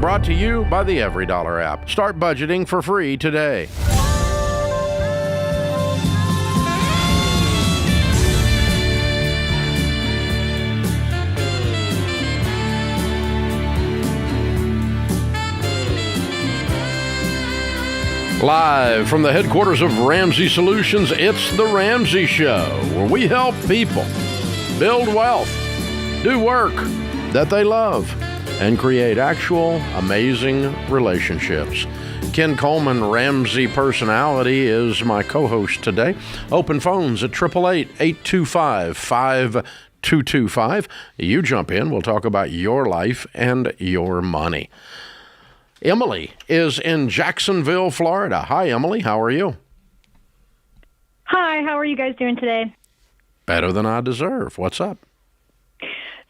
brought to you by the EveryDollar app. Start budgeting for free today. Live from the headquarters of Ramsey Solutions, it's The Ramsey Show, where we help people build wealth, do work that they love, and create actual amazing relationships. Ken Coleman, Ramsey Personality, is my co-host today. Open phones at 888-825-5225. You jump in. We'll talk about your life and your money. Emily is in Jacksonville, Florida. Hi, Emily. How are you? Hi. How are you guys doing today? Better than I deserve. What's up?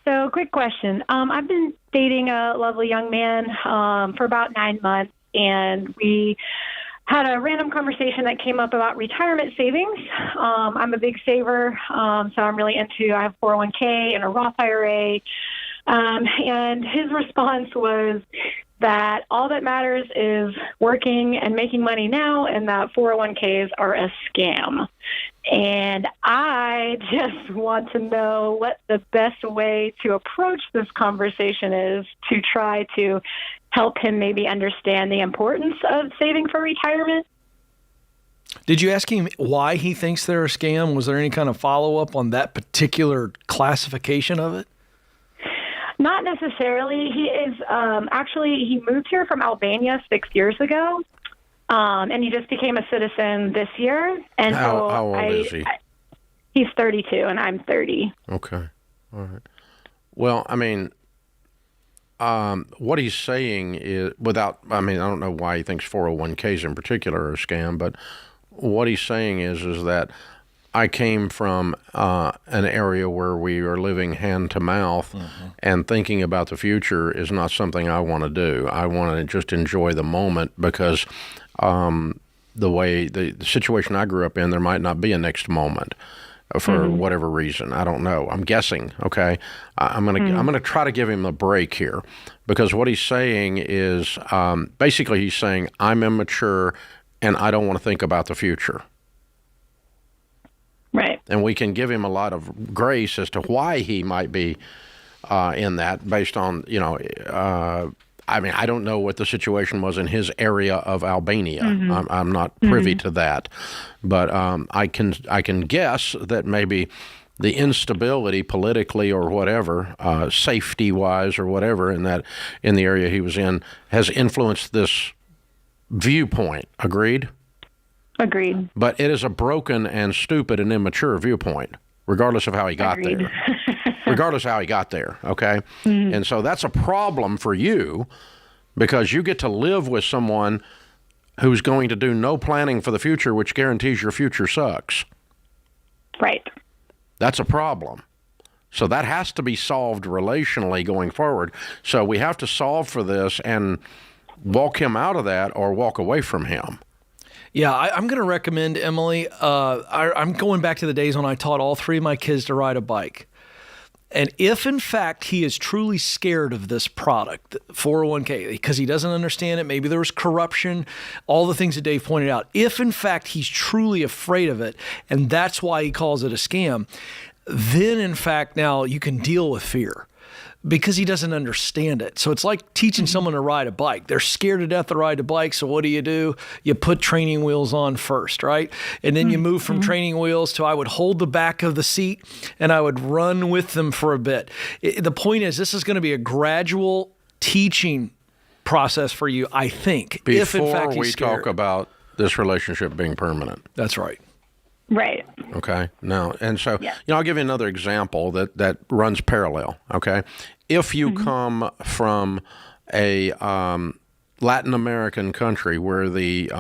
So, quick question. I've been dating a lovely young man for about 9 months, and we had a random conversation that came up about retirement savings. I'm a big saver, so I'm really I have 401k and a Roth IRA. And his response was that all that matters is working and making money now, and that 401ks are a scam. And I just want to know what the best way to approach this conversation is to try to help him maybe understand the importance of saving for retirement. Did you ask him why he thinks they're a scam? Was there any kind of follow-up on that particular classification of it? Not necessarily. He is he moved here from Albania 6 years ago, and he just became a citizen this year. And how old is he? He's 32, and I'm 30. Okay. All right. Well, I mean, what he's saying is, I don't know why he thinks 401ks in particular are a scam, but what he's saying is that I came from an area where we are living hand to mouth, and thinking about the future is not something I want to do. I want to just enjoy the moment because the situation I grew up in, there might not be a next moment for whatever reason. I don't know. I'm guessing. Okay, I'm gonna try to give him a break here, because what he's saying is basically he's saying I'm immature and I don't want to think about the future. Right. And we can give him a lot of grace as to why he might be in that based on, I don't know what the situation was in his area of Albania. I'm not privy to that. But I can guess that maybe the instability politically or whatever, safety-wise or whatever, in the area he was in, has influenced this viewpoint. Agreed? Agreed. But it is a broken and stupid and immature viewpoint, regardless of how he got there. Regardless of how he got there, okay? And so that's a problem for you, because you get to live with someone who's going to do no planning for the future, which guarantees your future sucks. Right. That's a problem. So that has to be solved relationally going forward. So we have to solve for this and walk him out of that or walk away from him. Yeah, I'm going to recommend, Emily, I'm going back to the days when I taught all three of my kids to ride a bike. And if, in fact, he is truly scared of this product, 401k, because he doesn't understand it, maybe there was corruption, all the things that Dave pointed out. If, in fact, he's truly afraid of it, and that's why he calls it a scam, then, in fact, now you can deal with fear, because he doesn't understand it. So it's like teaching someone to ride a bike. They're scared to death to ride a bike, so what do? You put training wheels on first, right? And then you move from training wheels to I would hold the back of the seat and I would run with them for a bit. The point is, this is going to be a gradual teaching process for you, I think, if in fact he's scared. Before we talk about this relationship being permanent. That's right. Right. Okay. Now, and so, I'll give you another example that runs parallel. Okay. If you come from a Latin American country where the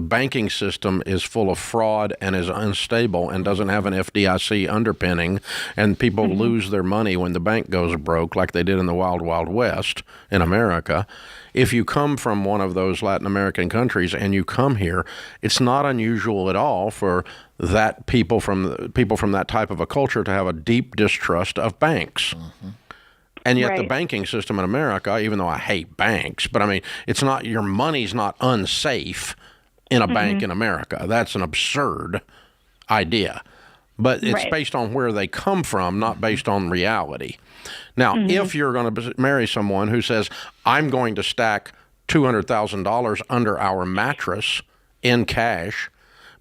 banking system is full of fraud and is unstable and doesn't have an FDIC underpinning, and people lose their money when the bank goes broke, like they did in the Wild Wild West in America. If you come from one of those Latin American countries and you come here, it's not unusual at all for that people from that type of a culture to have a deep distrust of banks. And yet the Right. banking system in America, even though I hate banks, but I mean, it's not, your money's not unsafe in a bank in America. That's an absurd idea. But it's Right. based on where they come from, not based on reality. Now, if you're going to marry someone who says, I'm going to stack $200,000 under our mattress in cash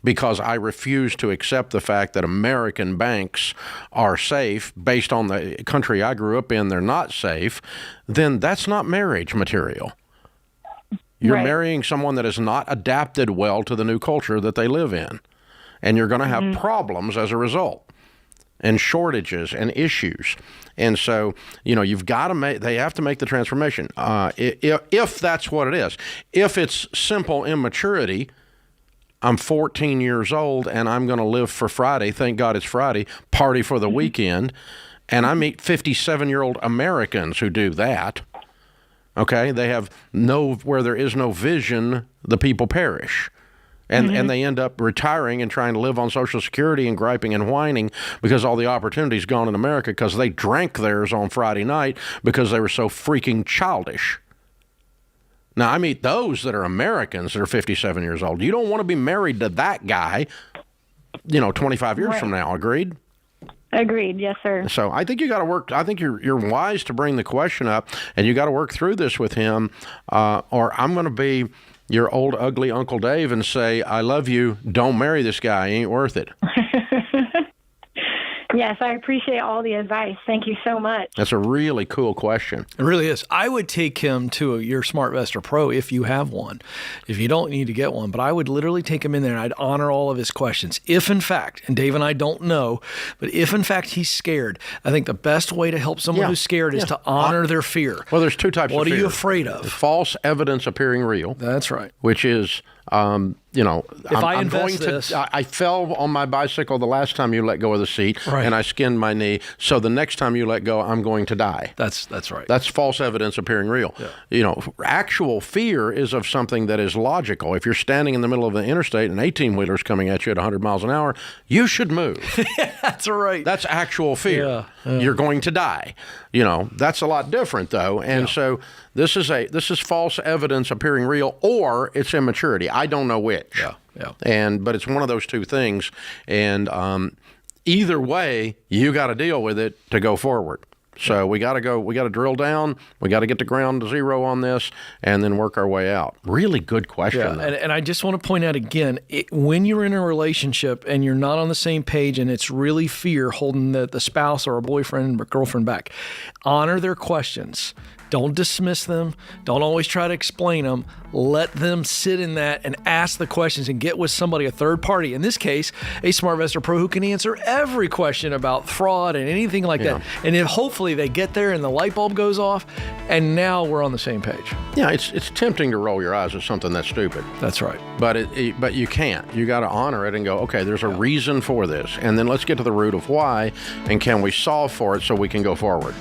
because I refuse to accept the fact that American banks are safe based on the country I grew up in, they're not safe, then that's not marriage material. You're Right. marrying someone that has not adapted well to the new culture that they live in. And you're going to have problems as a result, and shortages and issues. And so, you've got to they have to make the transformation. If that's what it is. If it's simple immaturity, I'm 14 years old and I'm going to live for Friday. Thank God it's Friday. Party for the weekend. And I meet 57-year-old Americans who do that. Okay? They have where there is no vision, the people perish. And they end up retiring and trying to live on Social Security and griping and whining because all the opportunity's gone in America because they drank theirs on Friday night because they were so freaking childish. Now, I meet those that are Americans that are 57 years old. You don't want to be married to that guy, 25 years from now. Agreed? Agreed. Yes, sir. So I think you got to work. I think you're wise to bring the question up, and you got to work through this with him, or I'm going to be your old ugly Uncle Dave and say, I love you. Don't marry this guy. He ain't worth it. Yes, I appreciate all the advice. Thank you so much. That's a really cool question. It really is. I would take him to your SmartVestor Pro if you have one. If you don't need to get one, but I would literally take him in there and I'd honor all of his questions. If in fact, and Dave and I don't know, but if in fact he's scared, I think the best way to help someone who's scared is to honor their fear. Well, there's two types of fear. What are you afraid of? False evidence appearing real. That's right. Which is, I fell on my bicycle the last time you let go of the seat, right, and I skinned my knee. So the next time you let go, I'm going to die. That's right. That's false evidence appearing real. Yeah. Actual fear is of something that is logical. If you're standing in the middle of the interstate and 18-wheeler's coming at you at 100 miles an hour, you should move. That's right. That's actual fear. Yeah. You're going to die. That's a lot different, though. And so this is false evidence appearing real, or it's immaturity. I don't know which. But it's one of those two things. And either way, you got to deal with it to go forward. So we got to drill down. We got to get to ground zero on this and then work our way out. Really good question. Yeah, and I just want to point out again, when you're in a relationship and you're not on the same page and it's really fear holding the spouse or a boyfriend or girlfriend back, honor their questions. Don't dismiss them. Don't always try to explain them. Let them sit in that and ask the questions and get with somebody, a third party. In this case, a SmartVestor Pro who can answer every question about fraud and anything like that. And if hopefully they get there and the light bulb goes off, and now we're on the same page. Yeah, it's tempting to roll your eyes at something that's stupid. That's right. But you can't. You got to honor it and go, okay, there's a reason for this, and then let's get to the root of why, and can we solve for it so we can go forward.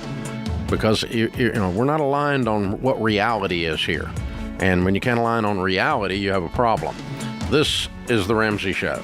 Because we're not aligned on what reality is here. And when you can't align on reality, you have a problem. This is The Ramsey Show.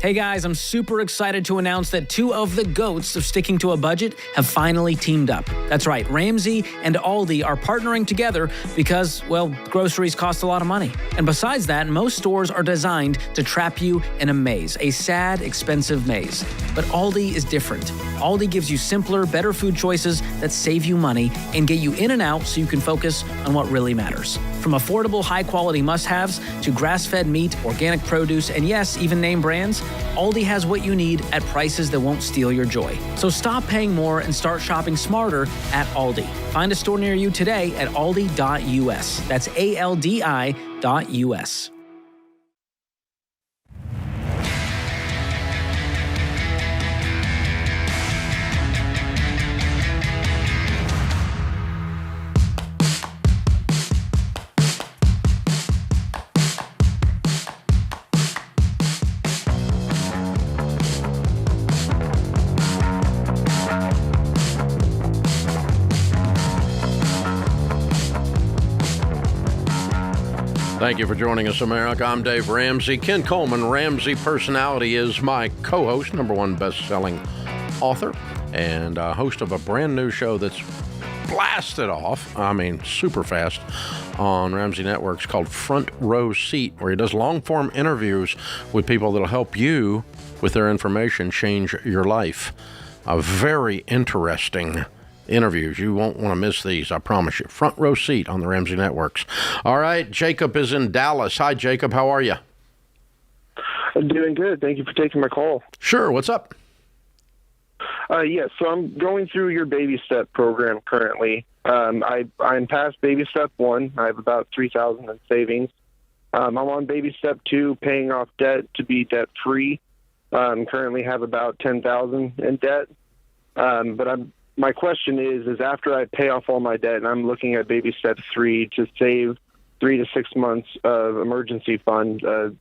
Hey guys, I'm super excited to announce that two of the GOATs of sticking to a budget have finally teamed up. That's right, Ramsey and Aldi are partnering together because, well, groceries cost a lot of money. And besides that, most stores are designed to trap you in a maze, a sad, expensive maze. But Aldi is different. Aldi gives you simpler, better food choices that save you money and get you in and out so you can focus on what really matters. From affordable, high-quality must-haves to grass-fed meat, organic produce, and yes, even name brands, Aldi has what you need at prices that won't steal your joy. So stop paying more and start shopping smarter at Aldi. Find a store near you today at aldi.us. That's ALDI.us. Thank you for joining us, America. I'm Dave Ramsey. Ken Coleman, Ramsey Personality, is my co-host, #1 best-selling author, and host of a brand new show that's blasted off, super fast, on Ramsey Network. It's called Front Row Seat, where he does long-form interviews with people that'll help you, with their information, change your life. A very interesting interviews. You won't want to miss these, I promise you. Front Row Seat on the Ramsey Networks. All right, Jacob is in Dallas. Hi, Jacob. How are you? I'm doing good. Thank you for taking my call. Sure. What's up? Yes, so I'm going through your baby step program currently. I'm past baby step 1. I have about $3,000 in savings. I'm on baby step 2, paying off debt to be debt free. Currently have about $10,000 in debt. But my question is after I pay off all my debt, and I'm looking at baby step 3 to save 3 to 6 months of emergency fund, but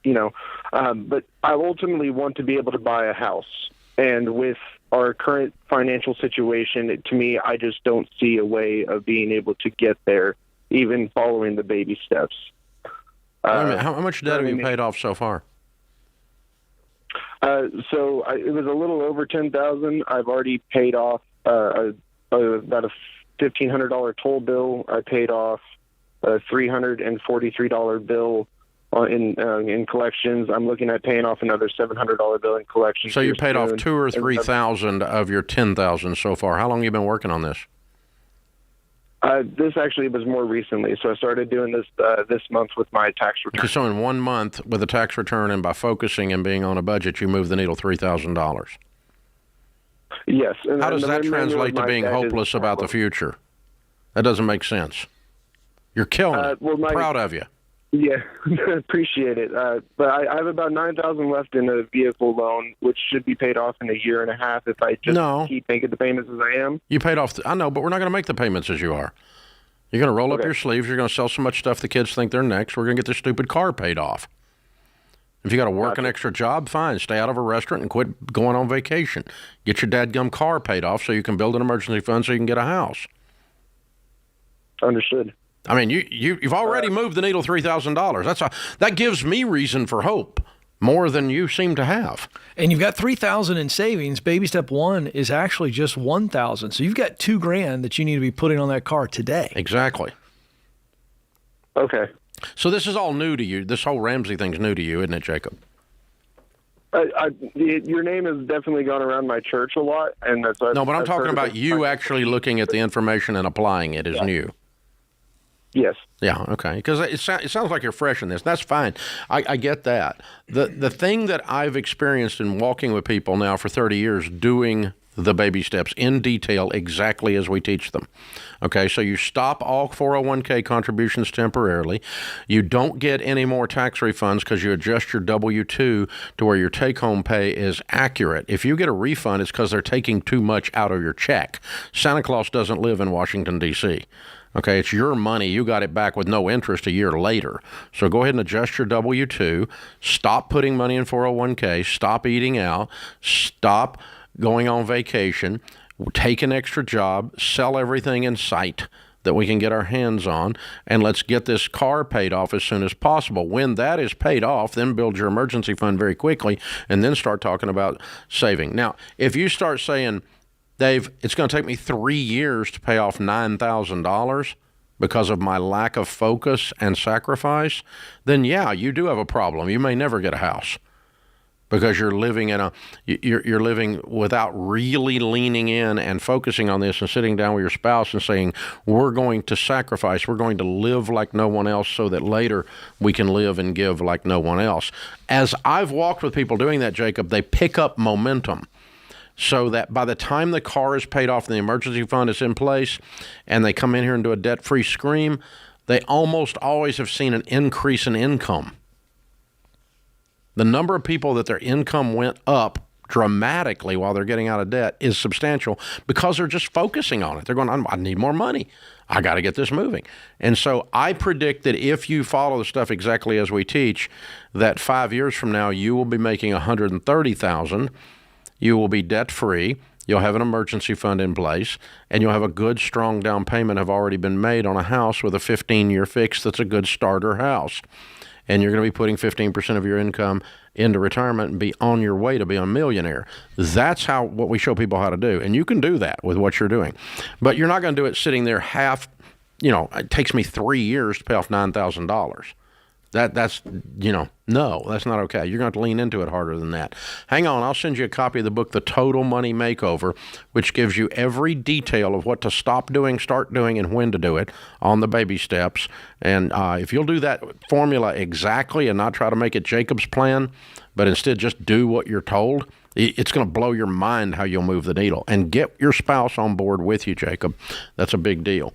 I ultimately want to be able to buy a house. And with our current financial situation, to me, I just don't see a way of being able to get there, even following the baby steps. How much debt have you paid off so far? It was a little over $10,000. I've already paid off about a $1,500 toll bill. I paid off a $343 bill in collections. I'm looking at paying off another $700 bill in collections. So you paid off $2,000 or $3,000 of your $10,000 so far. How long have you been working on this? This actually was more recently. So I started doing this this month with my tax return. So in 1 month with a tax return and by focusing and being on a budget, you moved the needle $3,000. Yes. How does that translate to being hopeless about the future? That doesn't make sense. You're killing it. Proud of you. Yeah, appreciate it. But I have about $9,000 left in a vehicle loan, which should be paid off in a year and a half if I just keep making the payments as I am. You paid off. I know, but we're not going to make the payments as you are. You're going to roll up your sleeves. You're going to sell so much stuff the kids think they're next. We're going to get this stupid car paid off. If you got to work an extra job, fine. Stay out of a restaurant and quit going on vacation. Get your dadgum car paid off so you can build an emergency fund so you can get a house. Understood. I mean, you've already moved the needle $3,000. That gives me reason for hope more than you seem to have. And you've got $3,000 in savings. Baby step 1 is actually just $1,000. So you've got $2,000 that you need to be putting on that car today. Exactly. Okay. So this is all new to you. This whole Ramsey thing's new to you, isn't it, Jacob? Your name has definitely gone around my church a lot, and that's no. But I'm talking about you actually looking at the information and applying it is new. Yes. Yeah, okay. Because it sounds like you're fresh in this. That's fine. I get that. The thing that I've experienced in walking with people now for 30 years, doing the baby steps in detail exactly as we teach them. Okay, so you stop all 401k contributions temporarily. You don't get any more tax refunds because you adjust your W-2 to where your take-home pay is accurate. If you get a refund, it's because they're taking too much out of your check. Santa Claus doesn't live in Washington, D.C., okay, it's your money. You got it back with no interest a year later. So go ahead and adjust your W-2. Stop putting money in 401k. Stop eating out. Stop going on vacation. Take an extra job. Sell everything in sight that we can get our hands on. And let's get this car paid off as soon as possible. When that is paid off, then build your emergency fund very quickly and then start talking about saving. Now, if you start saying, Dave, it's going to take me 3 years to pay off $9,000 because of my lack of focus and sacrifice, then yeah, you do have a problem. You may never get a house because you're living you're living without really leaning in and focusing on this and sitting down with your spouse and saying, we're going to sacrifice, we're going to live like no one else so that later we can live and give like no one else. As I've walked with people doing that, Jacob, they pick up momentum. So that by the time the car is paid off and the emergency fund is in place and they come in here and do a debt-free scream, they almost always have seen an increase in income. The number of people that their income went up dramatically while they're getting out of debt is substantial because they're just focusing on it. They're going, I need more money. I got to get this moving. And so I predict that if you follow the stuff exactly as we teach, that 5 years from now, you will be making $130,000. You will be debt-free. you'll have an emergency fund in place, and you'll have a good, strong down payment have already been made on a house with a 15-year fix that's a good starter house. And you're going to be putting 15% of your income into retirement and be on your way to be a millionaire. That's what we show people how to do. And you can do that with what you're doing. But you're not going to do it sitting there it takes me 3 years to pay off $9,000. That's no, that's not okay. You're going to have to lean into it harder than that. Hang on, I'll send you a copy of the book, The Total Money Makeover, which gives you every detail of what to stop doing, start doing, and when to do it on the baby steps. And if you'll do that formula exactly and not try to make it Jacob's plan, but instead just do what you're told, it's going to blow your mind how you'll move the needle. And get your spouse on board with you, Jacob. That's a big deal.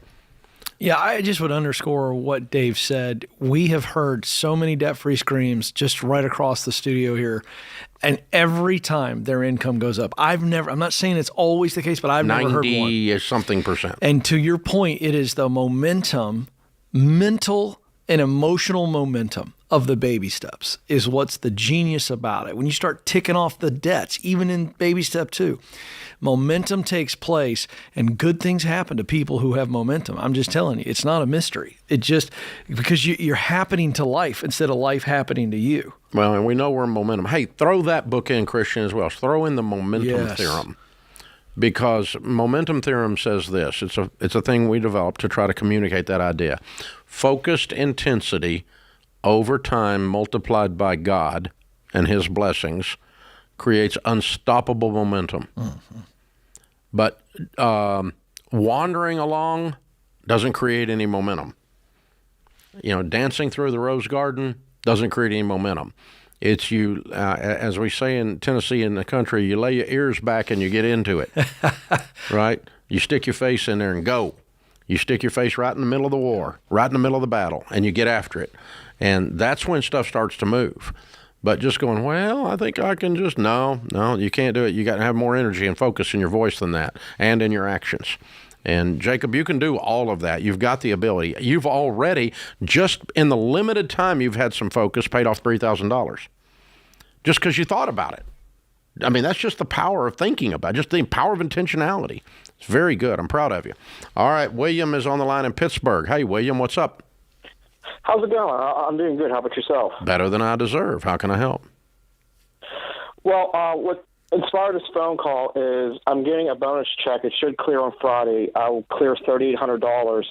Yeah, I just would underscore what Dave said. We have heard so many debt-free screams just right across the studio here, and every time their income goes up. I'm not saying it's always the case, but I've never heard one. 90-something%. And to your point, it is the momentum, mental and emotional momentum of the baby steps is what's the genius about it. When you start ticking off the debts, even in baby step 2, momentum takes place and good things happen to people who have momentum. I'm just telling you, it's not a mystery. It just, because you're happening to life instead of life happening to you. Well, and we know we're in momentum. Hey, throw that book in, Christian, as well. Throw in the momentum theorem. Because momentum theorem says this. It's a thing we developed to try to communicate that idea. Focused intensity over time multiplied by God and his blessings creates unstoppable momentum. Mm-hmm. But wandering along doesn't create any momentum. Dancing through the rose garden doesn't create any momentum. It's you, as we say in Tennessee in the country, you lay your ears back and you get into it, right? You stick your face in there and go. You stick your face right in the middle of the war, right in the middle of the battle, and you get after it. And that's when stuff starts to move. But just going, well, I think I can just, no, you can't do it. You got to have more energy and focus in your voice than that and in your actions. And Jacob, you can do all of that. You've got the ability. You've already, just in the limited time you've had some focus, paid off $3,000 just because you thought about it. I mean, that's just the power of thinking about it, just the power of intentionality. It's very good. I'm proud of you. All right, William is on the line in Pittsburgh. Hey, William, what's up? How's it going? I'm doing good. How about yourself? Better than I deserve. How can I help? Well, what inspired this phone call is I'm getting a bonus check. It should clear on Friday. I will clear $3,800.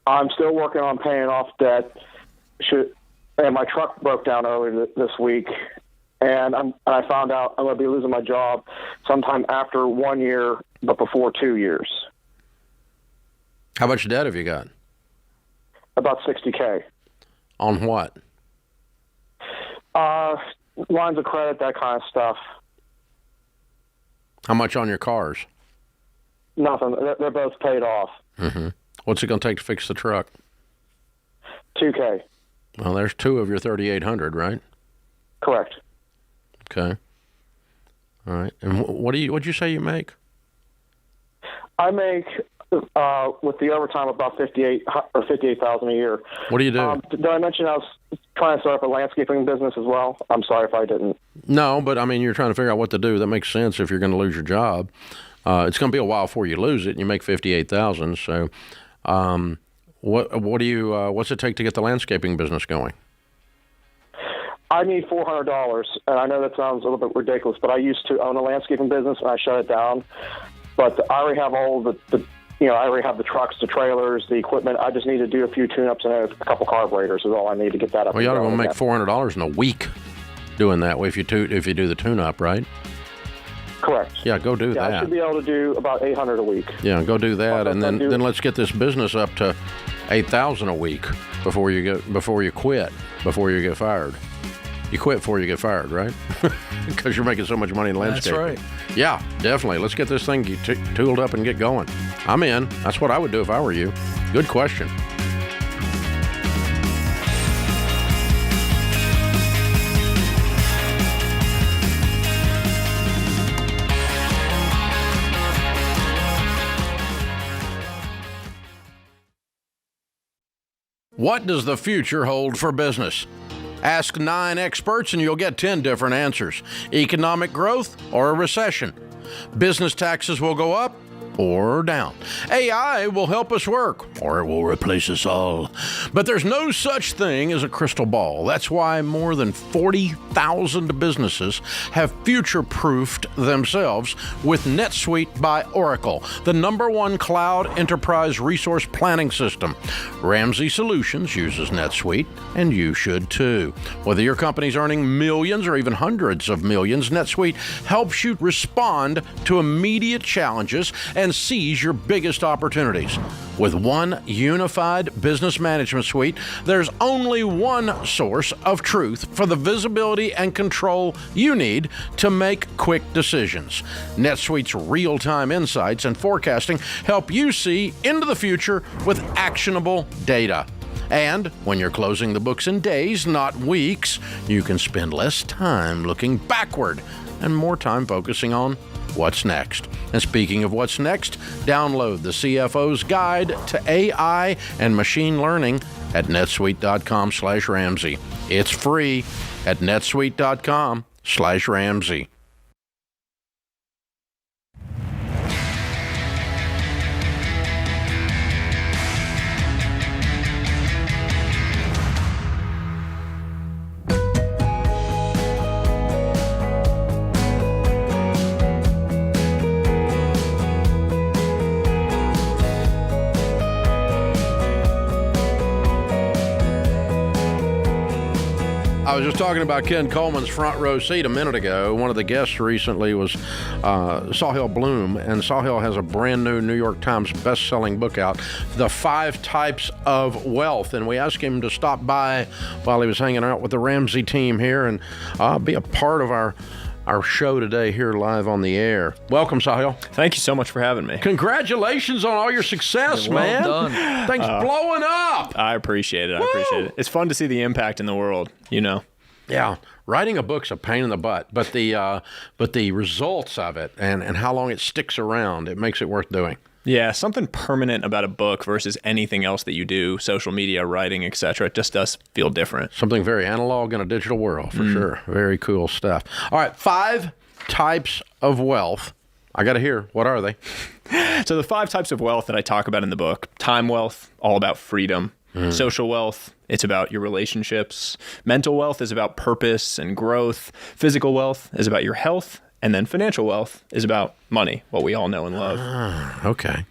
I'm still working on paying off debt. And my truck broke down earlier this week, and I found out I'm going to be losing my job sometime after 1 year, but before 2 years. How much debt have you got? About $60K. On what? Lines of credit, that kind of stuff. How much on your cars? Nothing. They're both paid off. Mm-hmm. What's it going to take to fix the truck? $2K. Well, there's 2 of your 3,800, right? Correct. Okay. All right. And what'd you say you make? I make with the overtime about $58,000 a year. What do you do? Did I mention I was trying to start up a landscaping business as well? I'm sorry if I didn't. No, but I mean, you're trying to figure out what to do. That makes sense if you're going to lose your job. It's going to be a while before you lose it, and you make $58,000. So, what's it take to get the landscaping business going? I need $400, and I know that sounds a little bit ridiculous, but I used to own a landscaping business, and I shut it down. But I already have all I already have the trucks, the trailers, the equipment. I just need to do a few tune-ups and a couple carburetors is all I need to get that up. Well, you ought to go make $400 in a week doing that if you do the tune-up, right? Correct. Yeah, go do that. I should be able to do about $800 a week. Yeah, go do that, and then let's get this business up to $8,000 a week before you quit, before you get fired. You quit before you get fired, right? Because you're making so much money in landscaping. That's right. Yeah, definitely. Let's get this thing tooled up and get going. I'm in. That's what I would do if I were you. Good question. What does the future hold for business? Ask 9 experts and you'll get 10 different answers. Economic growth or a recession. Business taxes will go up or down. AI will help us work, or it will replace us all. But there's no such thing as a crystal ball. That's why more than 40,000 businesses have future-proofed themselves with NetSuite by Oracle, the #1 cloud enterprise resource planning system. Ramsey Solutions uses NetSuite, and you should too. Whether your company's earning millions or even hundreds of millions, NetSuite helps you respond to immediate challenges and seize your biggest opportunities. With one unified business management suite, there's only one source of truth for the visibility and control you need to make quick decisions. NetSuite's real-time insights and forecasting help you see into the future with actionable data. And when you're closing the books in days, not weeks, you can spend less time looking backward and more time focusing on what's next. And speaking of what's next, download the CFO's Guide to AI and Machine Learning at netsuite.com/Ramsey. It's free at netsuite.com/Ramsey. I was just talking about Ken Coleman's front row seat a minute ago. One of the guests recently was Sahil Bloom, and Sahil has a brand new New York Times best-selling book out, The 5 Types of Wealth. And we asked him to stop by while he was hanging out with the Ramsey team here and be a part of our show today here live on the air. Welcome, Sahil. Thank you so much for having me. Congratulations on all your success, man. Well done. Things blowing up. I appreciate it. I appreciate it. It's fun to see the impact in the world, you know. Yeah, writing a book's a pain in the butt, but the results of it and how long it sticks around, it makes it worth doing. Yeah, something permanent about a book versus anything else that you do, social media, writing, etc. It just does feel different. Something very analog in a digital world, for sure. Very cool stuff. All right, 5 types of wealth. I got to hear, what are they? So the 5 types of wealth that I talk about in the book: time wealth, all about freedom. Social wealth, it's about your relationships. Mental wealth is about purpose and growth. Physical wealth is about your health. And then financial wealth is about money, what we all know and love. Okay.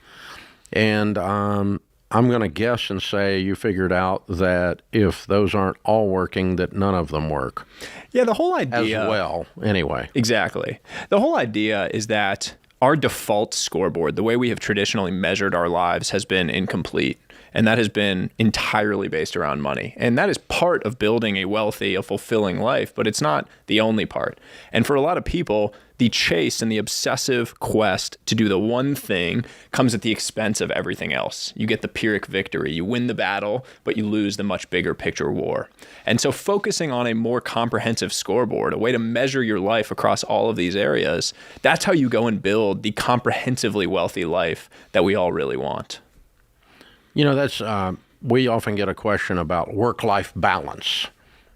And I'm going to guess and say you figured out that if those aren't all working, that none of them work. Yeah, the whole idea... As well, anyway. Exactly. The whole idea is that our default scoreboard, the way we have traditionally measured our lives, has been incomplete. And that has been entirely based around money. And that is part of building a wealthy, a fulfilling life, but it's not the only part. And for a lot of people, the chase and the obsessive quest to do the one thing comes at the expense of everything else. You get the Pyrrhic victory. You win the battle, but you lose the much bigger picture war. And so focusing on a more comprehensive scoreboard, a way to measure your life across all of these areas, that's how you go and build the comprehensively wealthy life that we all really want. You know, that's we often get a question about work-life balance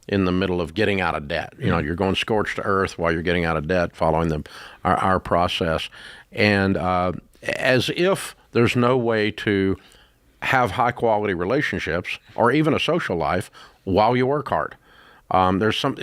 in the middle of getting out of debt. You know, you're going scorched to earth while you're getting out of debt, following our process. And as if there's no way to have high-quality relationships or even a social life while you work hard. There's some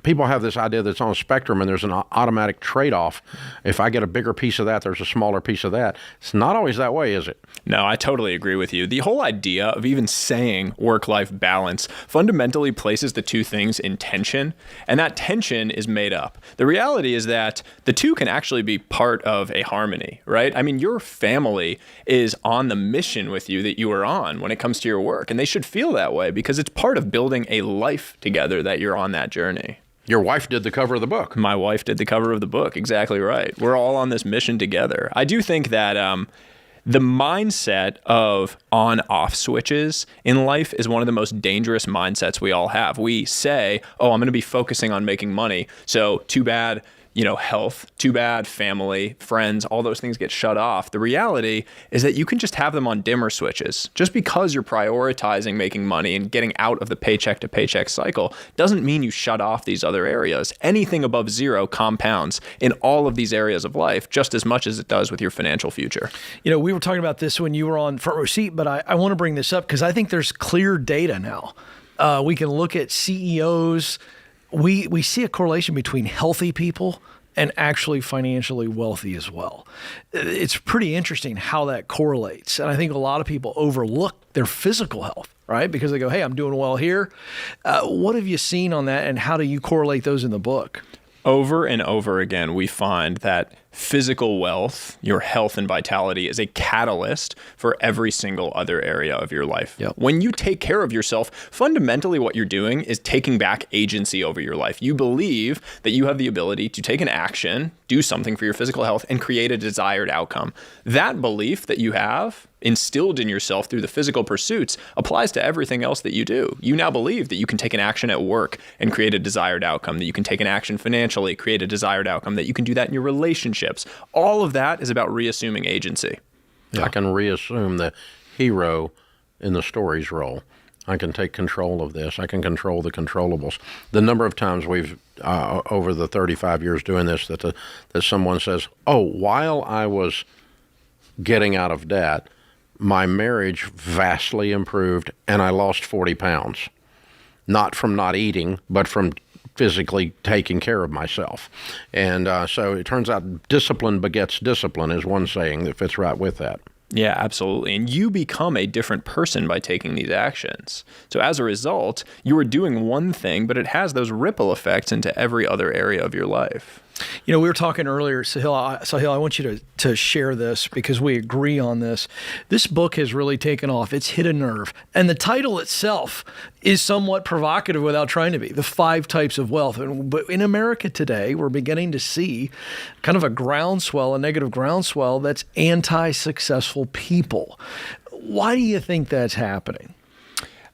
people have this idea that's on a spectrum, and there's an automatic trade-off. If I get a bigger piece of that, there's a smaller piece of that. It's not always that way, is it? No, I totally agree with you. The whole idea of even saying work-life balance fundamentally places the two things in tension, and that tension is made up. The reality is that the two can actually be part of a harmony, right? I mean, your family is on the mission with you that you are on when it comes to your work, and they should feel that way because it's part of building a life together that you're on that journey. Your wife did the cover of the book. My wife did the cover of the book. Exactly right. We're all on this mission together. I do think that the mindset of on-off switches in life is one of the most dangerous mindsets we all have. We say, oh, I'm going to be focusing on making money, so too bad health, too bad, family, friends, all those things get shut off. The reality is that you can just have them on dimmer switches. Just because you're prioritizing making money and getting out of the paycheck to paycheck cycle doesn't mean you shut off these other areas. Anything above zero compounds in all of these areas of life just as much as it does with your financial future. We were talking about this when you were on Front Row Seat, but I want to bring this up because I think there's clear data now. We can look at CEOs. We see a correlation between healthy people and actually financially wealthy as well. It's pretty interesting how that correlates. And I think a lot of people overlook their physical health, right? Because they go, hey, I'm doing well here. What have you seen on that, and how do you correlate those in the book? Over and over again, we find that physical wealth, your health and vitality, is a catalyst for every single other area of your life. Yep. When you take care of yourself, fundamentally what you're doing is taking back agency over your life. You believe that you have the ability to take an action, do something for your physical health, and create a desired outcome. That belief that you have instilled in yourself through the physical pursuits applies to everything else that you do. You now believe that you can take an action at work and create a desired outcome, that you can take an action financially, create a desired outcome, that you can do that in your relationships. All of that is about reassuming agency. I can reassume the hero in the story's role. I can take control of this. I can control the controllables. The number of times we've, over the 35 years doing this, that someone says, oh, while I was getting out of debt, my marriage vastly improved and I lost 40 pounds. Not from not eating, but from physically taking care of myself. And so it turns out discipline begets discipline is one saying that fits right with that. Yeah, absolutely. And you become a different person by taking these actions. So as a result, you are doing one thing, but it has those ripple effects into every other area of your life. We were talking earlier, Sahil, I want you to share this because we agree on this. This book has really taken off. It's hit a nerve. And the title itself is somewhat provocative without trying to be, The 5 Types of Wealth. But in America today, we're beginning to see kind of a negative groundswell that's anti-successful people. Why do you think that's happening?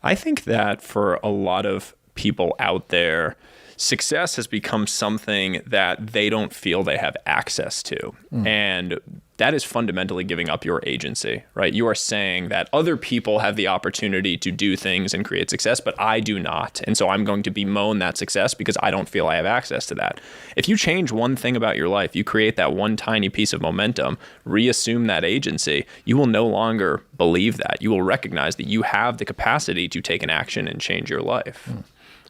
I think that for a lot of people out there, success has become something that they don't feel they have access to. And that is fundamentally giving up your agency, right? You are saying that other people have the opportunity to do things and create success, but I do not. And so I'm going to bemoan that success because I don't feel I have access to that. If you change one thing about your life, you create that one tiny piece of momentum, reassume that agency, you will no longer believe that. You will recognize that you have the capacity to take an action and change your life.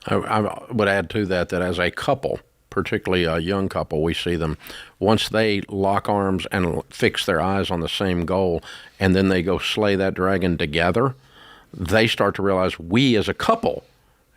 I would add to that as a couple, particularly a young couple, we see them, once they lock arms and fix their eyes on the same goal, and then they go slay that dragon together, they start to realize we as a couple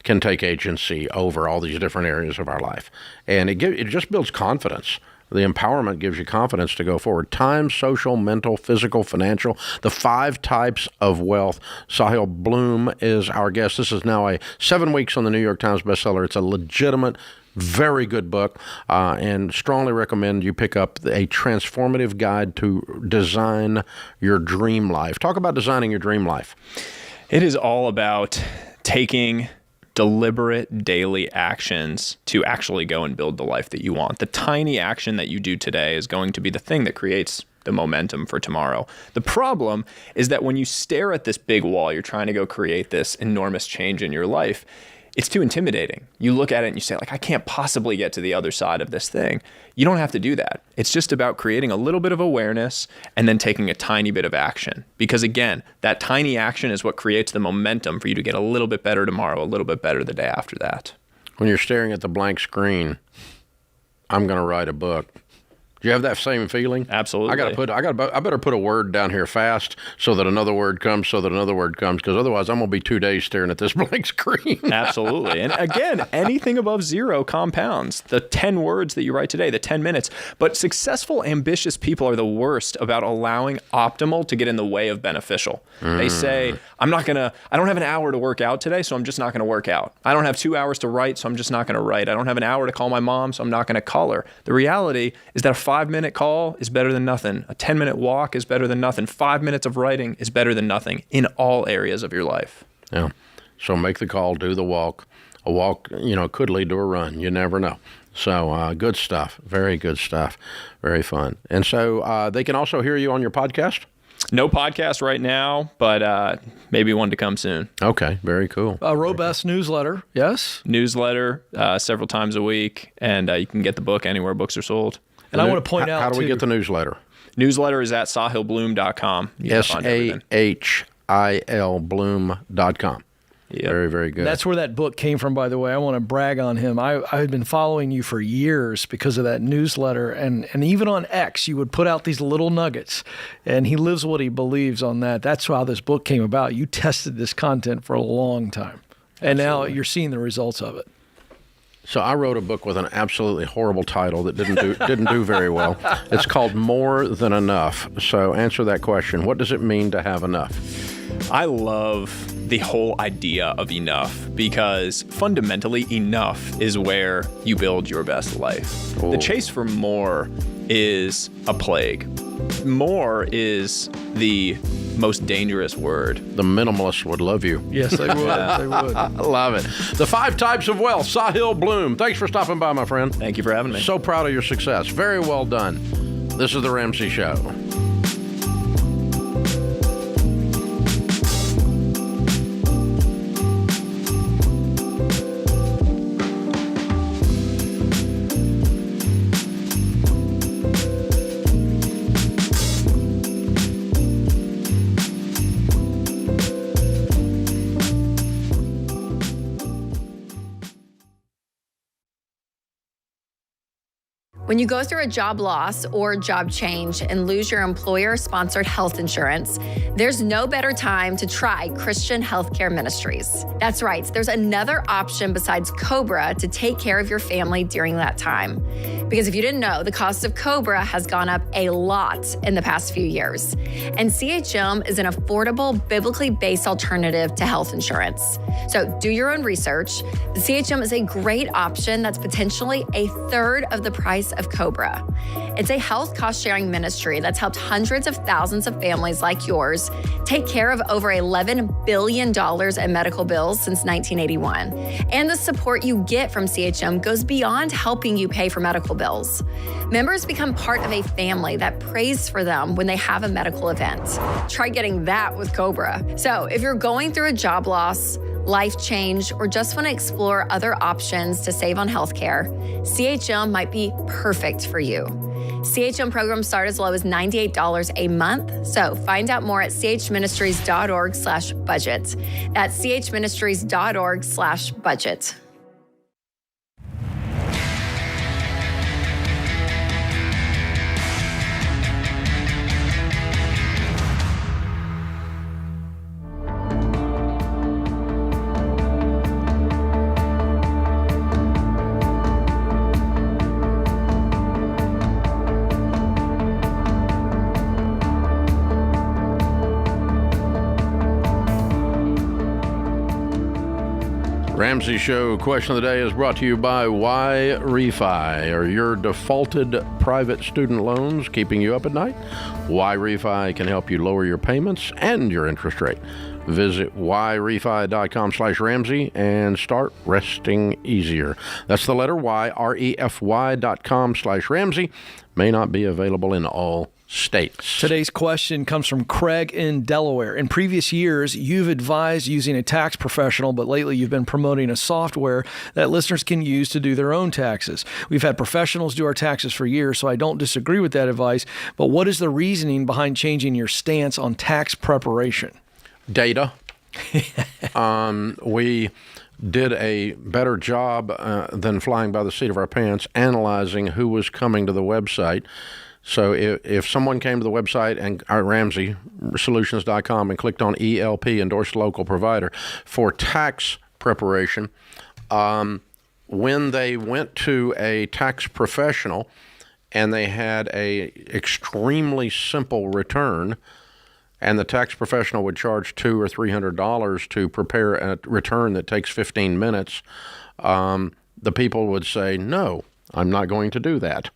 can take agency over all these different areas of our life. And it just builds confidence. The empowerment gives you confidence to go forward. Time, social, mental, physical, financial, the 5 types of wealth. Sahil Bloom is our guest. This is now a 7 weeks on the New York Times bestseller. It's a legitimate, very good book, and strongly recommend you pick up a transformative guide to design your dream life. Talk about designing your dream life. It is all about taking deliberate daily actions to actually go and build the life that you want. The tiny action that you do today is going to be the thing that creates the momentum for tomorrow. The problem is that when you stare at this big wall, you're trying to go create this enormous change in your life, it's too intimidating. You look at it and you say, I can't possibly get to the other side of this thing. You don't have to do that. It's just about creating a little bit of awareness and then taking a tiny bit of action. Because again, that tiny action is what creates the momentum for you to get a little bit better tomorrow, a little bit better the day after that. When you're staring at the blank screen, I'm going to write a book. Do you have that same feeling? Absolutely. I better put a word down here fast so that another word comes, because otherwise I'm going to be 2 days staring at this blank screen. Absolutely. And again, anything above zero compounds. The 10 words that you write today, the 10 minutes. But successful, ambitious people are the worst about allowing optimal to get in the way of beneficial. They say, I don't have an hour to work out today, so I'm just not going to work out. I don't have 2 hours to write, so I'm just not going to write. I don't have an hour to call my mom, so I'm not going to call her. The reality is that a 5-minute call is better than nothing. A 10-minute walk is better than nothing. 5 minutes of writing is better than nothing in all areas of your life. Yeah. So make the call, do the walk. A walk, could lead to a run. You never know. So good stuff. Very good stuff. Very fun. And so they can also hear you on your podcast? No podcast right now, but maybe one to come soon. Okay, very cool. A robust newsletter, yes? Newsletter several times a week, and you can get the book anywhere books are sold. And I want to point out, how do we get the newsletter? Newsletter is at sahilbloom.com. SAHILbloom.com. Yep. Very, very good. That's where that book came from, by the way. I want to brag on him. I had been following you for years because of that newsletter. And even on X, you would put out these little nuggets. And he lives what he believes on that. That's how this book came about. You tested this content for a long time. And now you're seeing the results of it. So I wrote a book with an absolutely horrible title that didn't do very well. It's called More Than Enough. So answer that question. What does it mean to have enough? I love the whole idea of enough because fundamentally enough is where you build your best life. Ooh. The chase for more is a plague. More is the most dangerous word. The minimalists would love you. Yes, they would. They would. I love it. The 5 types of wealth, Sahil Bloom. Thanks for stopping by, my friend. Thank you for having me. So proud of your success. Very well done. This is The Ramsey Show. When you go through a job loss or job change and lose your employer-sponsored health insurance, there's no better time to try Christian Healthcare Ministries. That's right, there's another option besides COBRA to take care of your family during that time. Because if you didn't know, the cost of COBRA has gone up a lot in the past few years. And CHM is an affordable, biblically based alternative to health insurance. So do your own research. The CHM is a great option that's potentially a third of the price of COBRA. It's a health cost-sharing ministry that's helped hundreds of thousands of families like yours take care of over $11 billion in medical bills since 1981. And the support you get from CHM goes beyond helping you pay for medical bills. Members become part of a family that prays for them when they have a medical event. Try getting that with COBRA. So if you're going through a job loss, life change, or just want to explore other options to save on healthcare, CHM might be perfect for you. CHM programs start as low as $98 a month. So find out more at chministries.org/budget. That's chministries.org/budget. Ramsey Show question of the day is brought to you by Why Refi. Are your defaulted private student loans keeping you up at night? Why Refi can help you lower your payments and your interest rate. Visit whyrefi.com/Ramsey and start resting easier. That's the letter Y, REFY.com/Ramsey. May not be available in all states. Today's question comes from Craig in Delaware. In previous years, you've advised using a tax professional, but lately you've been promoting a software that listeners can use to do their own taxes. We've had professionals do our taxes for years, so I don't disagree with that advice, but what is the reasoning behind changing your stance on tax preparation? Data. We did a better job than flying by the seat of our pants analyzing who was coming to the website. So if someone came to the website and RamseySolutions.com and clicked on ELP, endorsed local provider, for tax preparation, when they went to a tax professional and they had a extremely simple return, and the tax professional would charge $200 or $300 to prepare a return that takes 15 minutes, the people would say, no, I'm not going to do that.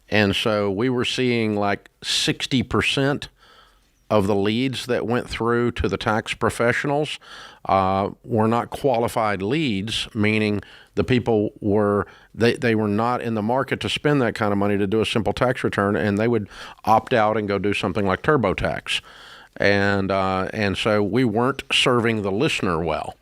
And so we were seeing like 60% of the leads that went through to the tax professionals were not qualified leads, meaning the people they were not in the market to spend that kind of money to do a simple tax return, and they would opt out and go do something like TurboTax. And so we weren't serving the listener well.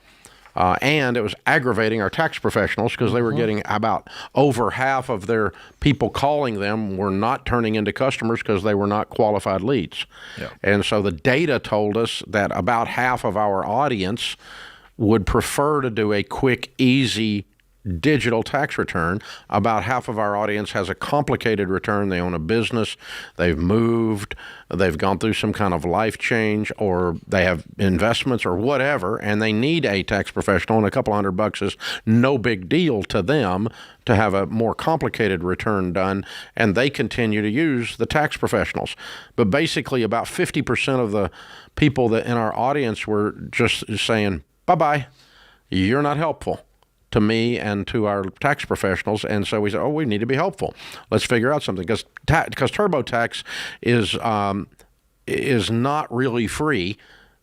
And it was aggravating our tax professionals because they were getting about over half of their people calling them were not turning into customers because they were not qualified leads. Yeah. And so the data told us that about half of our audience would prefer to do a quick, easy digital tax return. About half of our audience has a complicated return. They own a business, they've moved, they've gone through some kind of life change, or they have investments or whatever, and they need a tax professional, and a couple $100 is no big deal to them to have a more complicated return done, and they continue to use the tax professionals. But basically about 50% of the people that in our audience were just saying, bye-bye, you're not helpful to me and to our tax professionals. And so we said, we need to be helpful. Let's figure out something, because TurboTax is not really free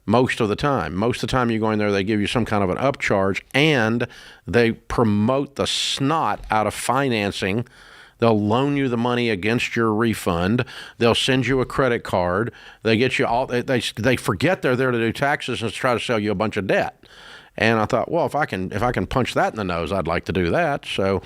most of the time. Most of the time you go in there, they give you some kind of an upcharge, and they promote the snot out of financing. They'll loan you the money against your refund. They'll send you a credit card. They get you all. They forget they're there to do taxes and try to sell you a bunch of debt. And I thought, well, if I can punch that in the nose, I'd like to do that. So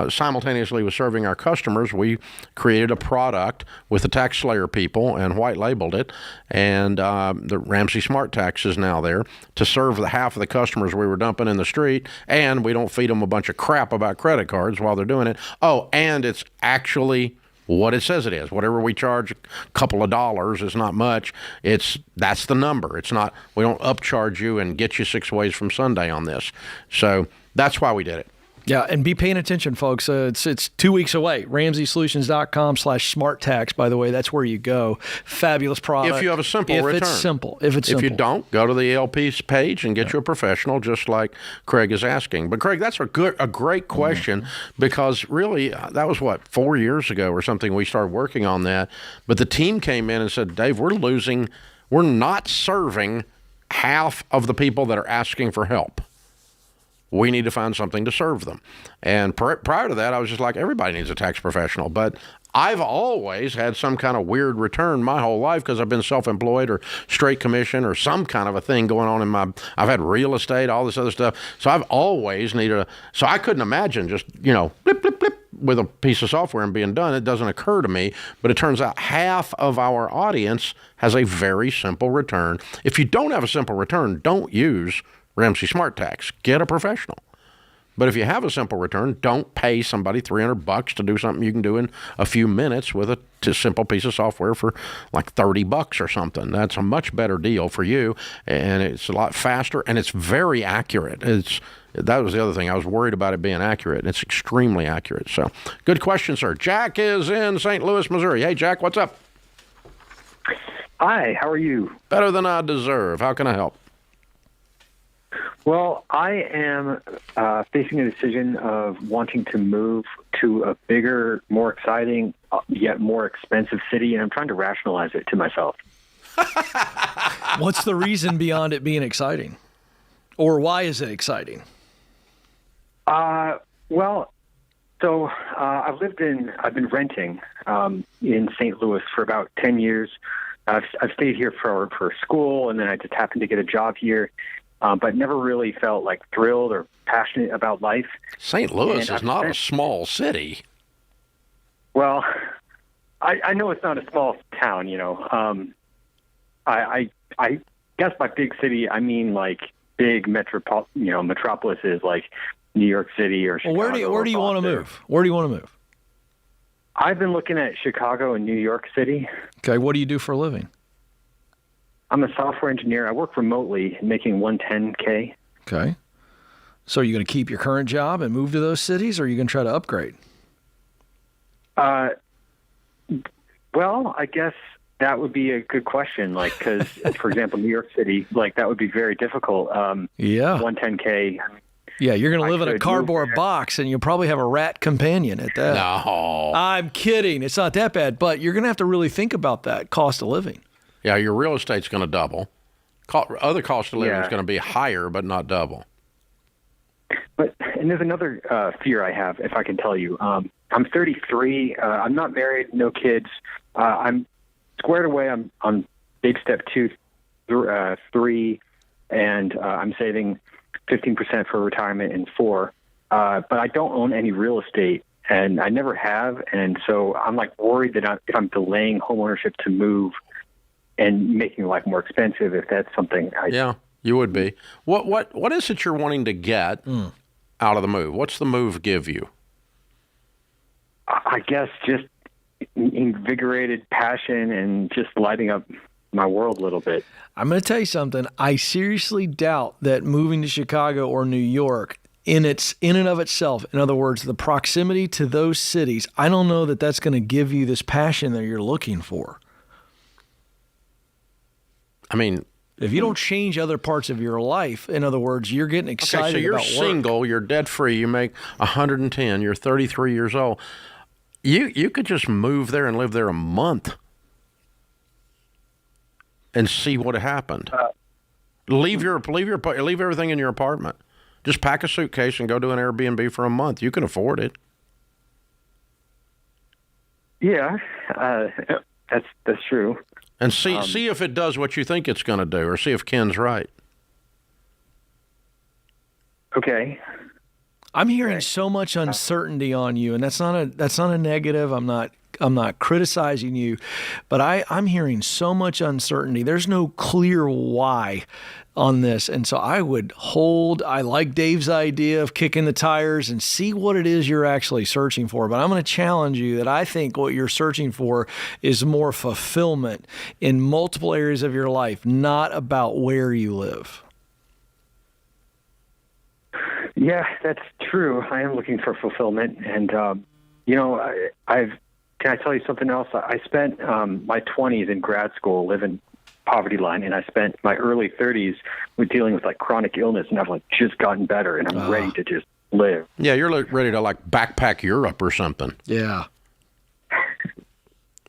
simultaneously with serving our customers, we created a product with the Tax Slayer people and white labeled it. And the Ramsey Smart Tax is now there to serve the half of the customers we were dumping in the street. And we don't feed them a bunch of crap about credit cards while they're doing it. Oh, and it's actually what it says it is. Whatever we charge, a couple of dollars is not much. That's the number. It's not, we don't upcharge you and get you 6 ways from Sunday on this. So that's why we did it. Yeah, and be paying attention, folks. It's 2 weeks away. RamseySolutions.com/SmartTax, by the way. That's where you go. Fabulous product. If you have a simple return. If it's simple. If you don't, go to the ELP's page and get you a professional, just like Craig is asking. But, Craig, that's a great question, because really that was, 4 years ago or something we started working on that. But the team came in and said, Dave, we're not serving half of the people that are asking for help. We need to find something to serve them. And prior to that, I was just like, everybody needs a tax professional. But I've always had some kind of weird return my whole life because I've been self-employed or straight commission or some kind of a thing going on I've had real estate, all this other stuff. So I've always needed so I couldn't imagine just, blip, blip, blip with a piece of software and being done. It doesn't occur to me. But it turns out half of our audience has a very simple return. If you don't have a simple return, don't use Ramsey Smart Tax. Get a professional. But if you have a simple return, don't pay somebody $300 to do something you can do in a few minutes with a simple piece of software for like $30 or something. That's a much better deal for you, and it's a lot faster, and it's very accurate. That was the other thing. I was worried about it being accurate, and it's extremely accurate. So, good question, sir. Jack is in St. Louis, Missouri. Hey, Jack, what's up? Hi, how are you? Better than I deserve. How can I help? Well, I am facing a decision of wanting to move to a bigger, more exciting, yet more expensive city, and I'm trying to rationalize it to myself. What's the reason beyond it being exciting? Or why is it exciting? I've been renting in St. Louis for about 10 years. I've stayed here for school, and then I just happened to get a job here. But never really felt like thrilled or passionate about life. St. Louis is not a small city. Well, I know it's not a small town, I guess by big city, I mean like big metropolises like New York City or Chicago. Well, where do you want to move? Where do you want to move? I've been looking at Chicago and New York City. Okay, what do you do for a living? I'm a software engineer. I work remotely, making $110K. Okay. So are you going to keep your current job and move to those cities, or are you going to try to upgrade? Well, I guess that would be a good question. Like, because, for example, New York City, like that would be very difficult. Yeah. 110K. Yeah, you're going to live in a cardboard box, and you'll probably have a rat companion at that. No. I'm kidding. It's not that bad, but you're going to have to really think about that cost of living. Yeah, your real estate's going to double. Other cost of living is going to be higher, but not double. And there's another fear I have, if I can tell you. I'm 33. I'm not married, no kids. I'm squared away. I'm on baby step 2, 3, and I'm saving 15% for retirement in 4. But I don't own any real estate, and I never have. And so I'm like worried that if I'm delaying homeownership to move and making life more expensive, if that's something Yeah, you would be. What is it you're wanting to get out of the move? What's the move give you? I guess just invigorated passion and just lighting up my world a little bit. I'm going to tell you something. I seriously doubt that moving to Chicago or New York in and of itself, in other words, the proximity to those cities, I don't know that that's going to give you this passion that you're looking for. I mean, if you don't change other parts of your life, in other words, you're getting excited okay, so you're about single, you're debt-free, you make $110, you're 33 years old. You could just move there and live there a month and see what happened. Leave everything in your apartment. Just pack a suitcase and go to an Airbnb for a month. You can afford it. Yeah, that's true. And see if it does what you think it's going to do, or see if Ken's right. Okay. I'm hearing so much uncertainty on you, and that's not a negative. I'm not criticizing you, but I'm hearing so much uncertainty. There's no clear why on this, and so I would hold. I like Dave's idea of kicking the tires and see what it is you're actually searching for. But I'm going to challenge you that I think what you're searching for is more fulfillment in multiple areas of your life, not about where you live. Yeah, that's true. I am looking for fulfillment, and can I tell you something else? I spent my 20s in grad school living poverty line, and I spent my early 30s with dealing with like chronic illness, and I've like just gotten better, and I'm ready to just live. Yeah, you're ready to like backpack Europe or something. Yeah.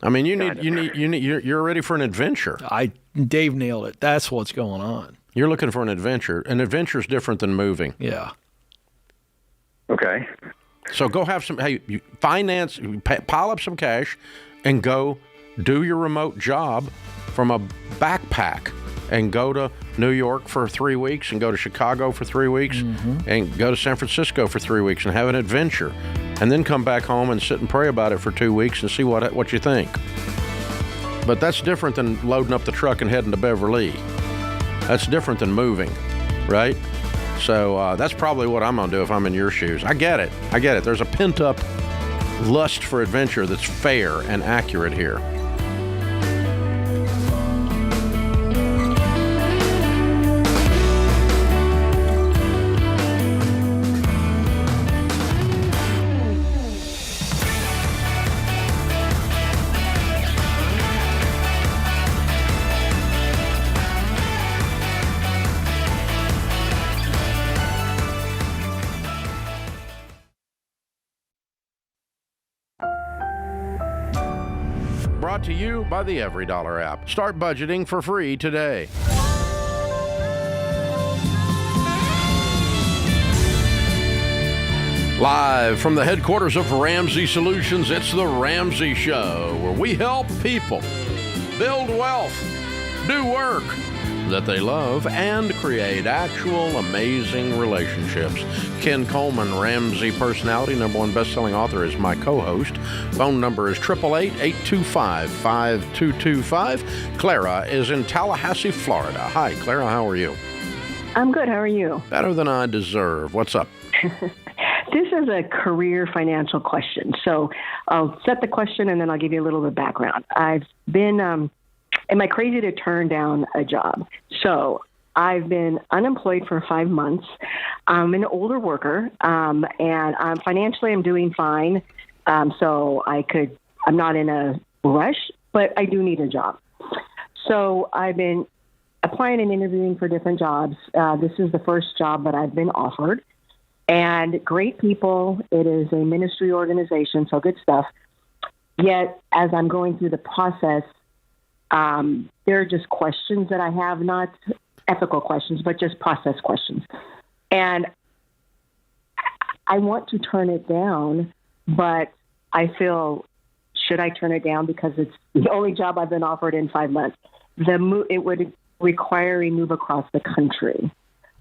I mean, you're ready for an adventure. Dave nailed it. That's what's going on. You're looking for an adventure. An adventure is different than moving. Yeah. Okay. So go have some, pile up some cash and go do your remote job from a backpack and go to New York for 3 weeks and go to Chicago for 3 weeks and go to San Francisco for 3 weeks and have an adventure, and then come back home and sit and pray about it for 2 weeks and see what you think. But that's different than loading up the truck and heading to Beverly. That's different than moving, right? So that's probably what I'm going to do if I'm in your shoes. I get it. There's a pent-up lust for adventure that's fair and accurate here. Brought to you by the EveryDollar app. Start budgeting for free today. Live from the headquarters of Ramsey Solutions, it's The Ramsey Show, where we help people build wealth, do work that they love, and create actual amazing relationships. Ken Coleman, Ramsey personality, #1 best-selling author, is my co-host. Phone number is 888-825-5225. Clara is in Tallahassee, Florida. Hi, Clara. How are you? I'm good. How are you? Better than I deserve. What's up? This is a career financial question. So I'll set the question and then I'll give you a little bit of background. I've been, am I crazy to turn down a job? So I've been unemployed for 5 months. I'm an older worker, and financially I'm doing fine. So I'm not in a rush, but I do need a job. So I've been applying and interviewing for different jobs. This is the first job that I've been offered. And great people. It is a ministry organization, so good stuff. Yet, as I'm going through the process, There are just questions that I have, not ethical questions, but just process questions. And I want to turn it down, but I feel, should I turn it down because it's the only job I've been offered in 5 months? It would require a move across the country,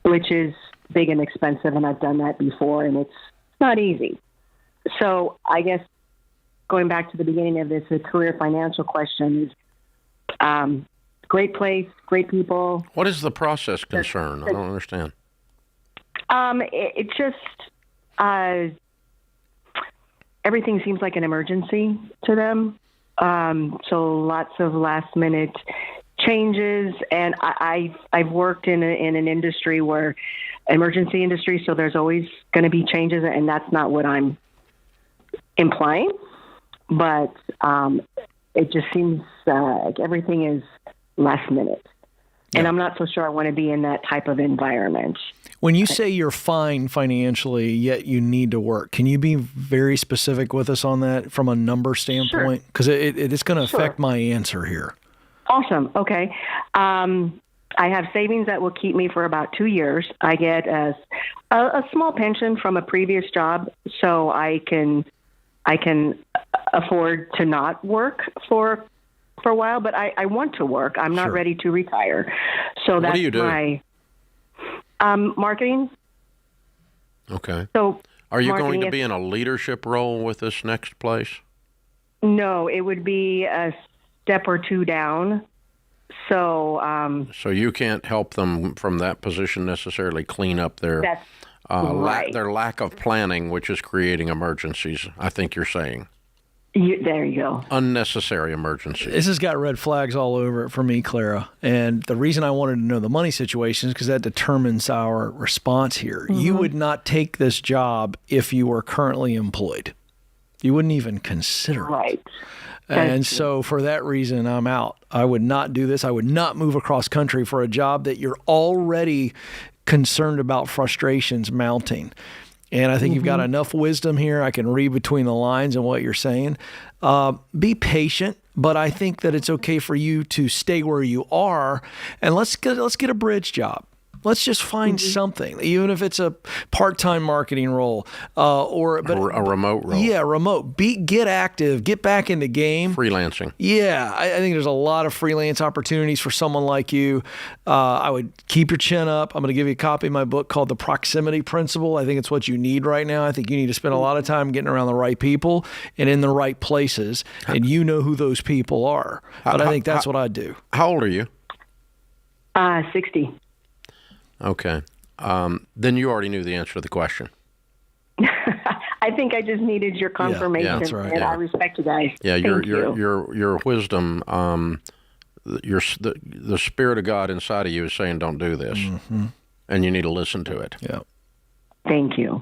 which is big and expensive, and I've done that before, and it's not easy. So I guess going back to the beginning of this, the career financial question is great place, great people. What is the process concern? I don't understand. It just everything seems like an emergency to them. So lots of last minute changes, and I've worked in an industry where emergency industry, so there's always going to be changes, and that's not what I'm implying. But it just seems like everything is last minute. And I'm not so sure I want to be in that type of environment. When you say you're fine financially, yet you need to work, can you be very specific with us on that from a number standpoint? Because it is going to affect my answer here. Awesome. Okay. I have savings that will keep me for about 2 years. I get a small pension from a previous job, so I can afford to not work for a while, but I want to work. I'm not ready to retire. So that's my marketing. Okay. So are you going to be in a leadership role with this next place? No, it would be a step or two down. So so you can't help them from that position necessarily clean up their their lack of planning, which is creating emergencies, I think you're saying. There you go. Unnecessary emergencies. This has got red flags all over it for me, Clara. And the reason I wanted to know the money situation is because that determines our response here. Mm-hmm. You would not take this job if you were currently employed. You wouldn't even consider it. Right. And so for that reason, I'm out. I would not do this. I would not move across country for a job that you're already concerned about frustrations mounting. And I think you've got enough wisdom here. I can read between the lines in what you're saying. Be patient, but I think that it's okay for you to stay where you are, and let's get a bridge job. Let's just find something, even if it's a part-time marketing role or a remote role. Yeah, remote. Get active. Get back in the game. Freelancing. Yeah, I think there's a lot of freelance opportunities for someone like you. I would keep your chin up. I'm going to give you a copy of my book called The Proximity Principle. I think it's what you need right now. I think you need to spend a lot of time getting around the right people and in the right places, and you know who those people are. But I think that's what I'd do. How old are you? 60. Okay. Then you already knew the answer to the question. I think I just needed your confirmation, that's right. and I respect you guys. Yeah, your wisdom, the Spirit of God inside of you is saying, "Don't do this," and you need to listen to it. Yeah. Thank you.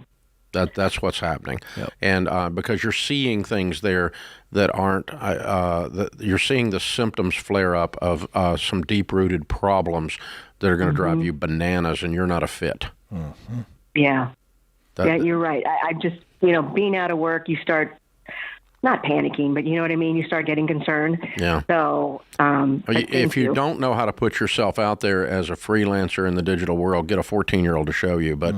That's what's happening, and because you're seeing things there that aren't, you're seeing the symptoms flare up of some deep-rooted problems that are going to drive you bananas, and you're not a fit. Yeah. You're right. I just, being out of work, you start not panicking, but you know what I mean? You start getting concerned. Yeah. So, if you don't know how to put yourself out there as a freelancer in the digital world, get a 14-year-old to show you. But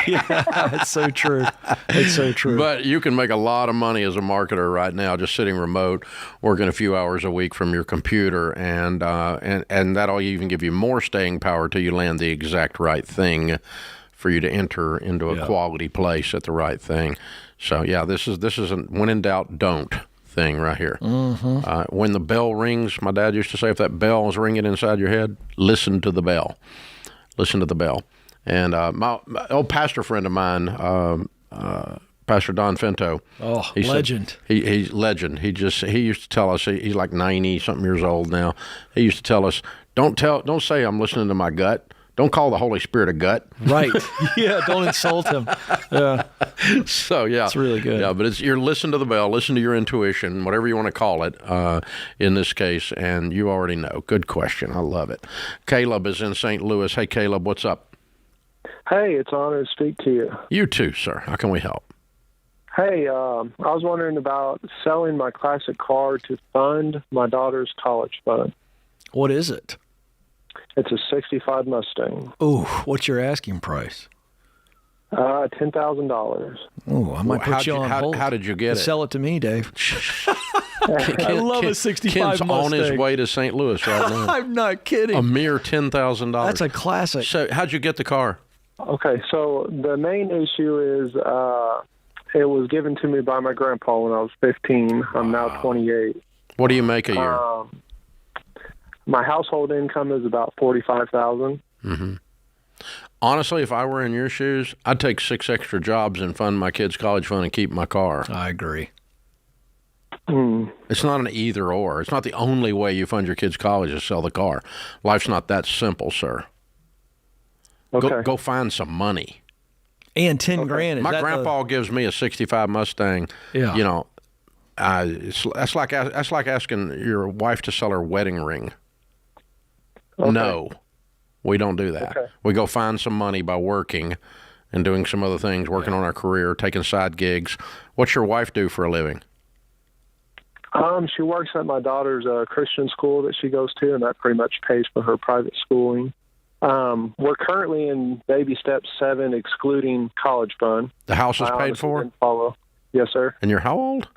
yeah, it's so true. It's so true. But you can make a lot of money as a marketer right now, just sitting remote, working a few hours a week from your computer, and that'll even give you more staying power till you land the exact right thing for you to enter into a quality place at the right thing. So yeah, this is a when in doubt, don't thing right here. When the bell rings, my dad used to say, if that bell is ringing inside your head, listen to the bell. Listen to the bell. And my old pastor friend of mine, Pastor Don Finto. Oh, legend. He's legend. He used to tell us, he's like 90-something years old now. He used to tell us, don't say I'm listening to my gut. Don't call the Holy Spirit a gut. Right. Yeah, don't insult him. Yeah. So, yeah. It's really good. Yeah, but you're listen to the bell, listen to your intuition, whatever you want to call it in this case, and you already know. Good question. I love it. Caleb is in St. Louis. Hey, Caleb, what's up? Hey, it's an honor to speak to you. You too, sir. How can we help? Hey, I was wondering about selling my classic car to fund my daughter's college fund. What is it? It's a 65 Mustang. Ooh, what's your asking price? $10,000. Ooh, I might put you on hold. How did you get it? Sell it to me, Dave. I love a 65 Ken's Mustang. on his way to St. Louis right now. I'm not kidding. A mere $10,000. That's a classic. So how'd you get the car? Okay, so the main issue is it was given to me by my grandpa when I was 15. I'm now 28. What do you make a year? My household income is about $45,000. Mm-hmm. Honestly, if I were in your shoes, I'd take 6 extra jobs and fund my kids' college fund and keep my car. I agree. It's not an either or. It's not the only way you fund your kids' college is sell the car. Life's not that simple, sir. Okay. Go find some money. And 10 grand. Is my that grandpa gives me a 65 Mustang. Yeah. You know, that's like asking your wife to sell her wedding ring. Okay. No, we don't do that. Okay. We go find some money by working and doing some other things, working on our career, taking side gigs. What's your wife do for a living? She works at my daughter's Christian school that she goes to, and that pretty much pays for her private schooling. We're currently in baby step 7, excluding college fund. The house is paid for? Didn't follow. Yes, sir. And you're how old?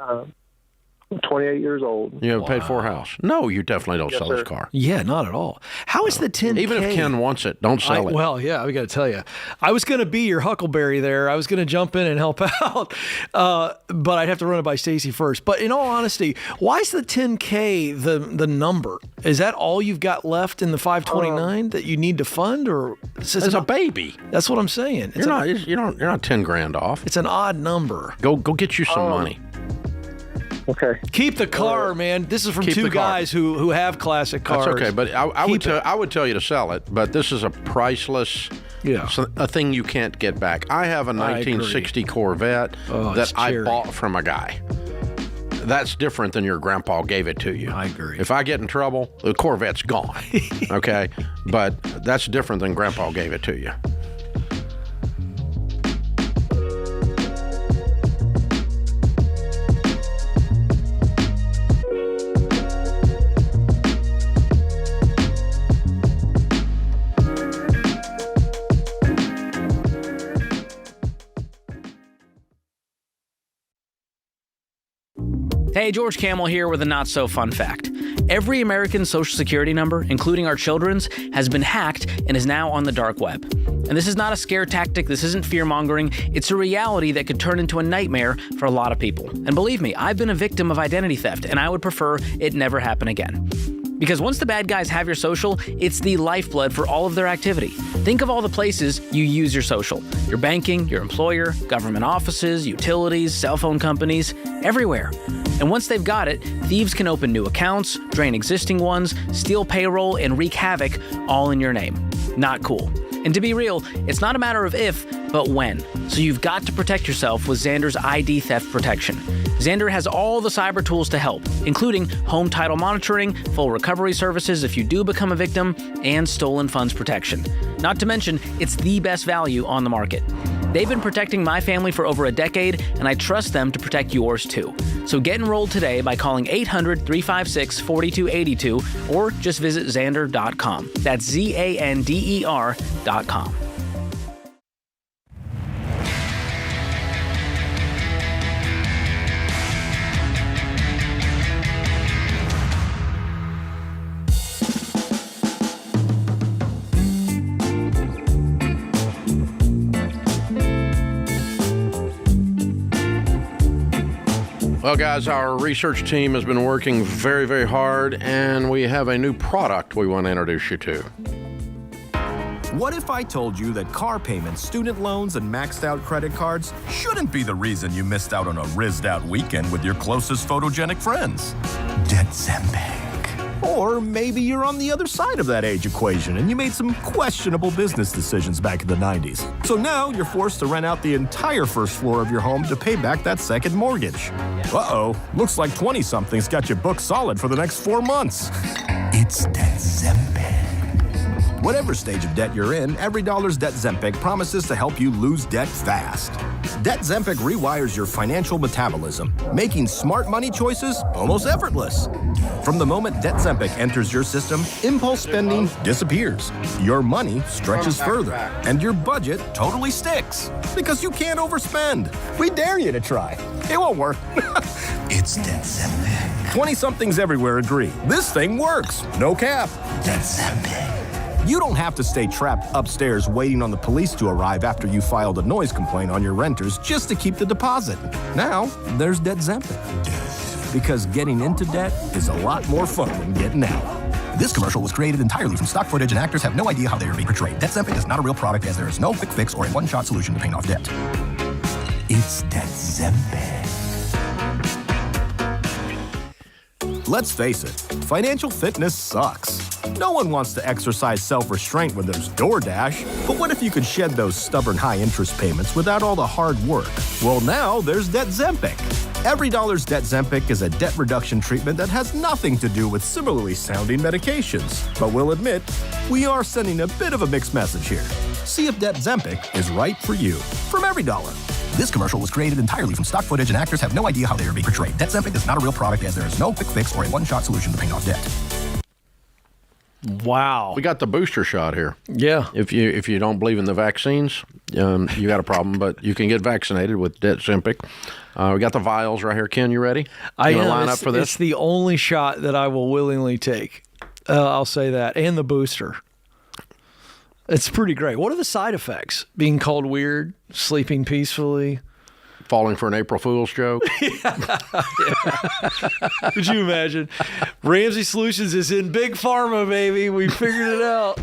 28 years old. You haven't paid for a house? No, you definitely don't sell this sir. car. Yeah, not at all. How is the 10K? Even if Ken wants it, don't sell it. Well, yeah, we got to tell you. I was going to be your Huckleberry there. I was going to jump in and help out, but I'd have to run it by Stacy first. But in all honesty, why is the 10K the number? Is that all you've got left in the 529 that you need to fund, or it's a baby? That's what I'm saying. You're not 10 grand off. It's an odd number. Go get you some money. Okay. Keep the car, man. This is from two guys who have classic cars. That's okay, but I would tell you to sell it, but this is a priceless, a thing you can't get back. I have a 1960 Corvette that I bought from a guy. That's different than your grandpa gave it to you. I agree. If I get in trouble, the Corvette's gone, okay? But that's different than grandpa gave it to you. Hey, George Camel here with a not-so-fun fact. Every American Social Security number, including our children's, has been hacked and is now on the dark web. And this is not a scare tactic, this isn't fear-mongering, it's a reality that could turn into a nightmare for a lot of people. And believe me, I've been a victim of identity theft, and I would prefer it never happen again. Because once the bad guys have your social, it's the lifeblood for all of their activity. Think of all the places you use your social. Your banking, your employer, government offices, utilities, cell phone companies, everywhere. And once they've got it, thieves can open new accounts, drain existing ones, steal payroll, and wreak havoc all in your name. Not cool. And to be real, it's not a matter of if, but when. So you've got to protect yourself with Zander's ID theft protection. Zander has all the cyber tools to help, including home title monitoring, full recovery services if you do become a victim, and stolen funds protection. Not to mention, it's the best value on the market. They've been protecting my family for over a decade, and I trust them to protect yours too. So get enrolled today by calling 800-356-4282 or just visit Zander.com. That's Zander.com. Well, guys, our research team has been working very, very hard, and we have a new product we want to introduce you to. What if I told you that car payments, student loans, and maxed out credit cards shouldn't be the reason you missed out on a rizzed out weekend with your closest photogenic friends? Debt Zembank. Or maybe you're on the other side of that age equation and you made some questionable business decisions back in the 90s. So now you're forced to rent out the entire first floor of your home to pay back that second mortgage. Uh-oh, looks like 20-somethings got you booked solid for the next 4 months. It's Debt Zembank. Whatever stage of debt you're in, $Every Debt Zempic promises to help you lose debt fast. Debt Zempic rewires your financial metabolism, making smart money choices almost effortless. From the moment Debt Zempic enters your system, impulse spending disappears. Your money stretches further, and your budget totally sticks. Because you can't overspend. We dare you to try. It won't work. It's Debt Zempic. 20-somethings everywhere agree. This thing works. No cap. Debt Zempic. You don't have to stay trapped upstairs waiting on the police to arrive after you filed a noise complaint on your renters just to keep the deposit. Now, there's Debt Zempic. Because getting into debt is a lot more fun than getting out. This commercial was created entirely from stock footage, and actors have no idea how they are being portrayed. Debt Zempic is not a real product, as there is no quick fix or a one-shot solution to paying off debt. It's Debt Zempic. Let's face it, financial fitness sucks. No one wants to exercise self-restraint when there's DoorDash. But what if you could shed those stubborn high-interest payments without all the hard work? Well, now there's Debt Zempic. Debt Zempic is a debt reduction treatment that has nothing to do with similarly sounding medications. But we'll admit, we are sending a bit of a mixed message here. See if Debt Zempic is right for you. From $Every. This commercial was created entirely from stock footage, and actors have no idea how they are being portrayed. Debt Zempic is not a real product, as there is no quick fix or a one-shot solution to paying off debt. Wow. We got the booster shot here. Yeah. If you don't believe in the vaccines, you got a problem, but you can get vaccinated with Debt Zempic. We got the vials right here. Ken, you ready? I am. Line up for this? It's the only shot that I will willingly take. I'll say that. And the booster. It's pretty great. What are the side effects? Being called weird, sleeping peacefully. Falling for an April Fool's joke. Could you imagine? Ramsey Solutions is in big pharma, baby. We figured it out.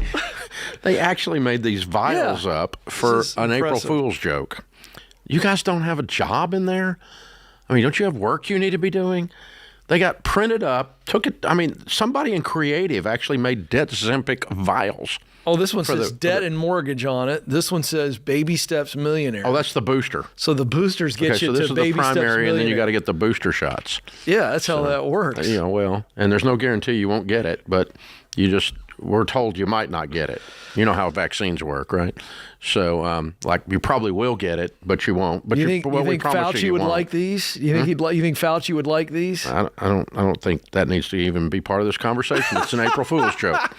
They actually made these vials up for an April Fool's joke. You guys don't have a job in there? I mean, don't you have work you need to be doing? They got printed up, took it. I mean, somebody in creative actually made Debt Zempic vials. Oh, this one says debt and mortgage on it. This one says Baby Steps Millionaire. Oh, that's the booster. So the boosters get you to Baby Steps Millionaire. So this is the primary, and then you got to get the booster shots. Yeah, that's how that works. Yeah, well, and there's no guarantee you won't get it, but we're told you might not get it. You know how vaccines work, right? So, you probably will get it, but you won't. But you think Fauci would like these? You think you think Fauci would like these? I don't think that needs to even be part of this conversation. It's an April Fool's joke.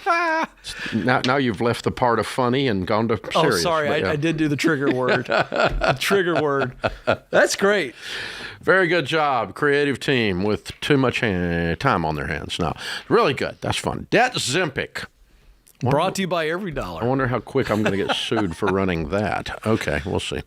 Now you've left the part of funny and gone to serious. Oh, sorry, I did do the trigger word. The trigger word. That's great. Very good job, creative team with too much time on their hands. No, really good. That's fun. Debt Zempic. Brought to you by Every. I wonder how quick I'm going to get sued for running that. Okay, we'll see.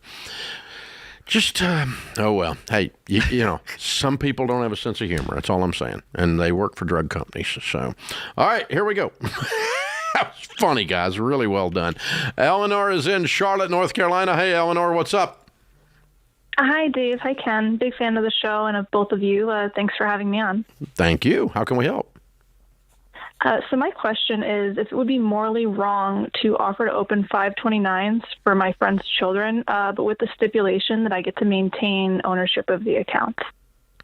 Just, oh well. Hey, you know, some people don't have a sense of humor. That's all I'm saying. And they work for drug companies. So, all right, here we go. That was funny, guys. Really well done. Eleanor is in Charlotte, North Carolina. Hey, Eleanor, what's up? Hi, Dave. Hi, Ken. Big fan of the show and of both of you. Thanks for having me on. Thank you. How can we help? So my question is if it would be morally wrong to offer to open 529s for my friend's children, but with the stipulation that I get to maintain ownership of the account.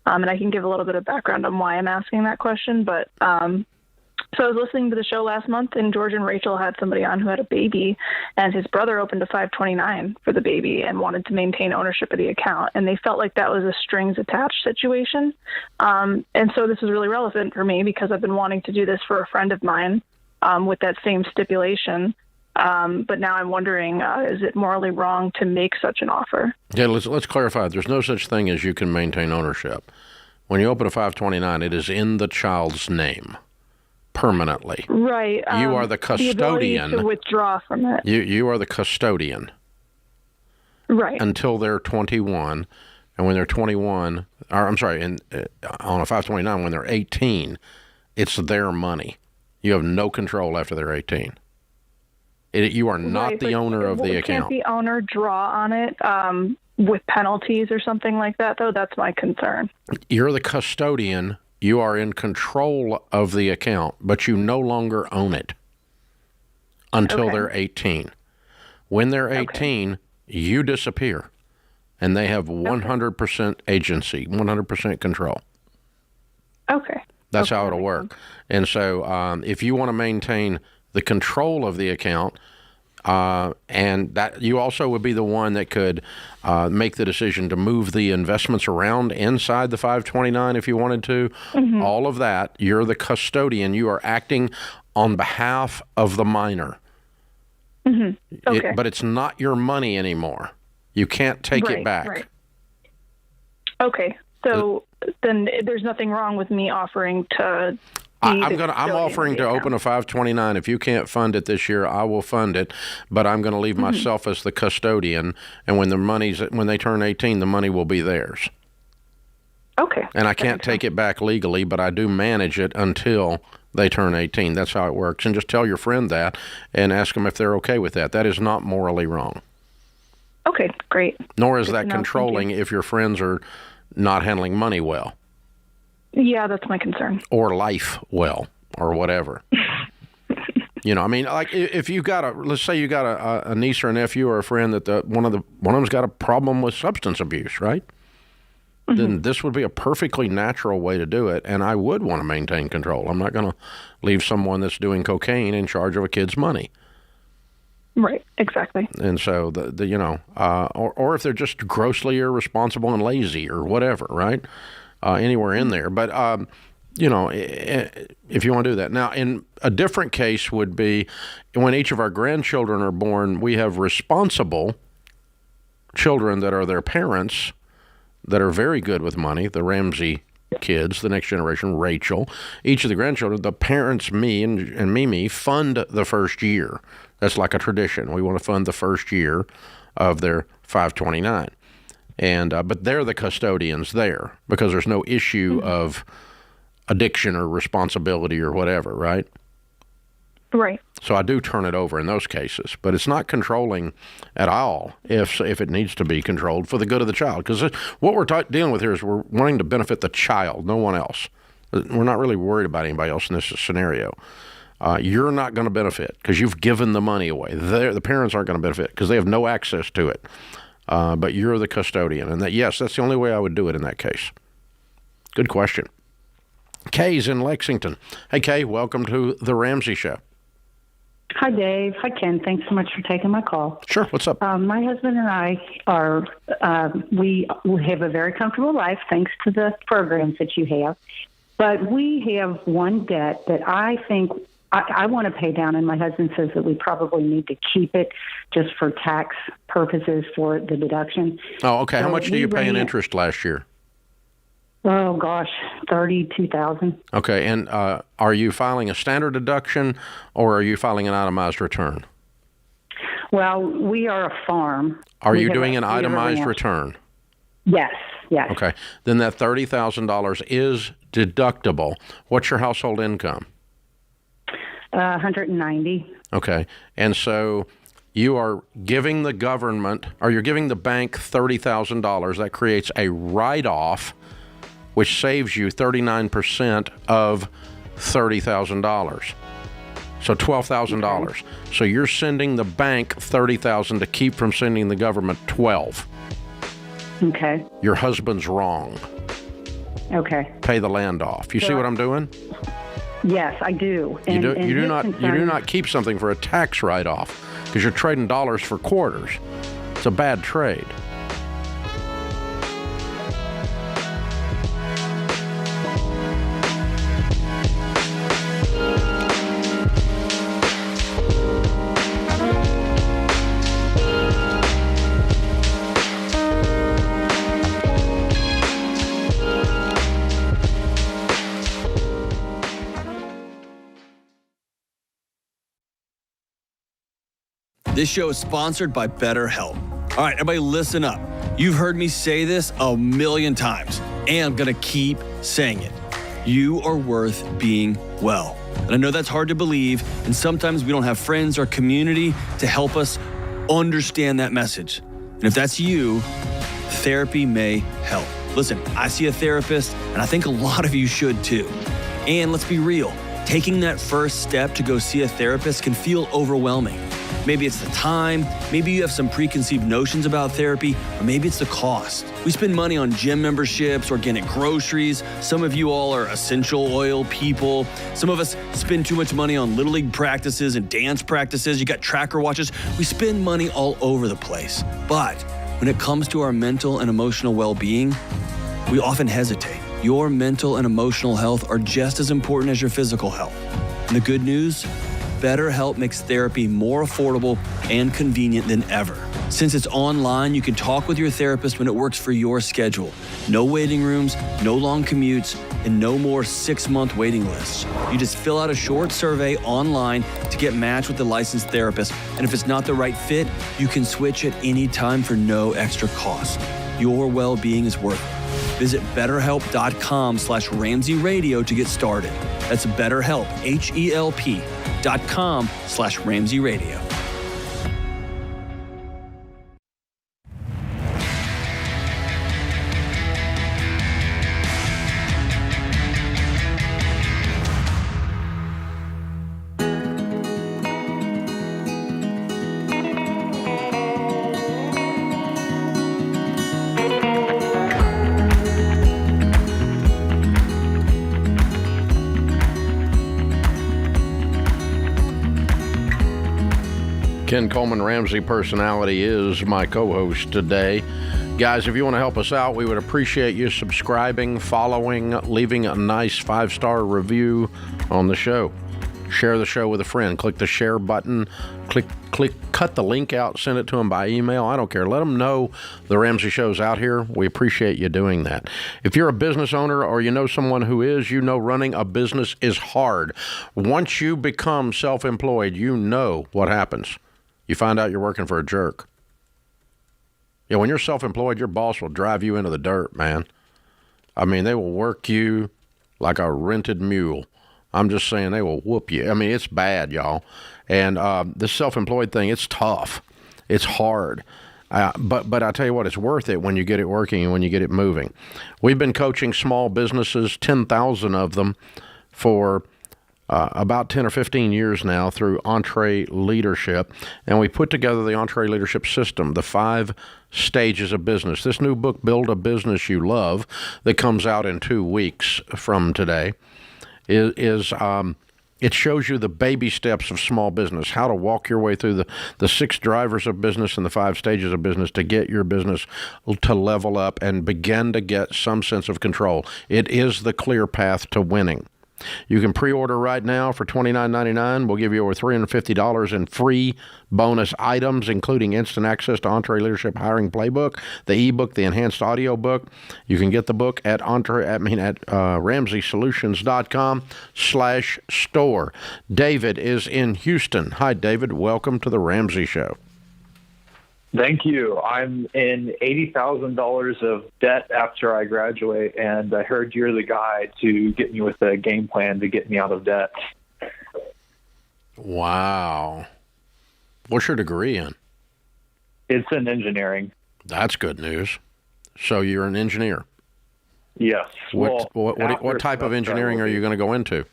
And I can give a little bit of background on why I'm asking that question. But so I was listening to the show last month, and George and Rachel had somebody on who had a baby, and his brother opened a 529 for the baby and wanted to maintain ownership of the account. And they felt like that was a strings attached situation. And so this is really relevant for me because I've been wanting to do this for a friend of mine with that same stipulation. But now I'm wondering, is it morally wrong to make such an offer? Yeah, let's clarify. There's no such thing as you can maintain ownership. When you open a 529, it is in the child's name. Permanently. Right. You are the custodian. The ability to withdraw from it. You are the custodian. Right. Until they're 21. And when they're 21, or I'm sorry, on a 529, when they're 18, it's their money. You have no control after they're 18. You are not the owner of the account. Can't the owner draw on it with penalties or something like that, though? That's my concern. You're the custodian. You are in control of the account, but you no longer own it until they're 18. When they're 18, you disappear, and they have 100% agency, 100% control. Okay. That's how it'll work. And so if you want to maintain the control of the account, and that you also would be the one that could make the decision to move the investments around inside the 529 if you wanted to. All of that, you're the custodian. You are acting on behalf of the minor. Okay. But it's not your money anymore. You can't take it back. Right. Okay. So then there's nothing wrong with me offering to. I'm offering to open a 529. If you can't fund it this year, I will fund it. But I'm going to leave myself as the custodian. And when they turn 18, the money will be theirs. Okay. And I can't take it back legally, but I do manage it until they turn 18. That's how it works. And just tell your friend that and ask them if they're okay with that. That is not morally wrong. Okay, great. Nor is that controlling if your friends are not handling money well. Yeah, that's my concern. Or life well, or whatever. You know, I mean, like if you got let's say you got a niece or a nephew or a friend that one of them's got a problem with substance abuse, right? Then this would be a perfectly natural way to do it, and I would want to maintain control. I'm not going to leave someone that's doing cocaine in charge of a kid's money. Right, exactly. And so or if they're just grossly irresponsible and lazy or whatever, right? Anywhere in there. But, if you want to do that. Now, in a different case would be when each of our grandchildren are born, we have responsible children that are their parents that are very good with money, the Ramsey kids, the next generation, Rachel. Each of the grandchildren, the parents, me and Mimi, fund the first year. That's like a tradition. We want to fund the first year of their 529. And but they're the custodians there because there's no issue of addiction or responsibility or whatever, right? Right. So I do turn it over in those cases, but it's not controlling at all if it needs to be controlled for the good of the child. Because what we're dealing with here is we're wanting to benefit the child, no one else. We're not really worried about anybody else in this scenario. You're not going to benefit because you've given the money away. The parents aren't going to benefit because they have no access to it. But you're the custodian. And that's the only way I would do it in that case. Good question. Kay's in Lexington. Hey, Kay, welcome to the Ramsey Show. Hi, Dave. Hi, Ken. Thanks so much for taking my call. Sure. What's up? My husband and I we have a very comfortable life thanks to the programs that you have. But we have one debt that I think I want to pay down, and my husband says that we probably need to keep it just for tax purposes for the deduction. Oh, okay. How much do you pay in interest last year? Oh, gosh, $32,000. Okay. And are you filing a standard deduction or are you filing an itemized return? Well, we are a farm. Are you doing an itemized return? Yes. Yes. Okay. Then that $30,000 is deductible. What's your household income? 190. Okay. And so you are giving the government, or you're giving the bank $30,000. That creates a write-off, which saves you 39% of $30,000. So $12,000. Okay. So you're sending the bank $30,000 to keep from sending the government $12,000. Okay. Your husband's wrong. Okay. Pay the land off. You see what I'm doing? Yes, I do. You do not keep something for a tax write-off because you're trading dollars for quarters. It's a bad trade. This show is sponsored by BetterHelp. All right, everybody listen up. You've heard me say this a million times, and I'm going to keep saying it. You are worth being well. And I know that's hard to believe, and sometimes we don't have friends or community to help us understand that message. And if that's you, therapy may help. Listen, I see a therapist, and I think a lot of you should too. And let's be real. Taking that first step to go see a therapist can feel overwhelming. Maybe it's the time, maybe you have some preconceived notions about therapy, or maybe it's the cost. We spend money on gym memberships, organic groceries. Some of you all are essential oil people. Some of us spend too much money on Little League practices and dance practices. You got tracker watches. We spend money all over the place. But when it comes to our mental and emotional well-being, we often hesitate. Your mental and emotional health are just as important as your physical health. And the good news? BetterHelp makes therapy more affordable and convenient than ever. Since it's online, you can talk with your therapist when it works for your schedule. No waiting rooms, no long commutes, and no more 6-month waiting lists. You just fill out a short survey online to get matched with a licensed therapist. And if it's not the right fit, you can switch at any time for no extra cost. Your well-being is worth it. Visit BetterHelp.com/Ramsey Radio to get started. That's BetterHelp, HELP.com/Ramsey Radio. Ken Coleman, Ramsey Personality, is my co-host today. Guys, if you want to help us out, we would appreciate you subscribing, following, leaving a nice 5-star review on the show. Share the show with a friend. Click the share button. Cut the link out, send it to them by email. I don't care. Let them know the Ramsey Show's out here. We appreciate you doing that. If you're a business owner or you know someone who is, you know running a business is hard. Once you become self-employed, you know what happens. You find out you're working for a jerk. Yeah, when you're self-employed, your boss will drive you into the dirt, man. I mean, they will work you like a rented mule. I'm just saying, they will whoop you. I mean, it's bad, y'all. And this self-employed thing, it's tough. It's hard. But I tell you what, it's worth it when you get it working and when you get it moving. We've been coaching small businesses, 10,000 of them, for about 10 or 15 years now through Entree Leadership. And we put together the Entree Leadership System, the 5 stages of business. This new book, Build a Business You Love, that comes out in 2 weeks from today, it shows you the baby steps of small business, how to walk your way through the 6 drivers of business and the 5 stages of business to get your business to level up and begin to get some sense of control. It is the clear path to winning. You can pre-order right now for $29.99. We'll give you over $350 in free bonus items, including instant access to Entree Leadership Hiring Playbook, the ebook, the enhanced audio book. You can get the book at RamseySolutions.com/store. David is in Houston. Hi, David. Welcome to the Ramsey Show. Thank you. I'm in $80,000 of debt after I graduate, and I heard you're the guy to get me with a game plan to get me out of debt. Wow. What's your degree in? It's in engineering. That's good news. So you're an engineer? Yes. What type of engineering are you going to go into?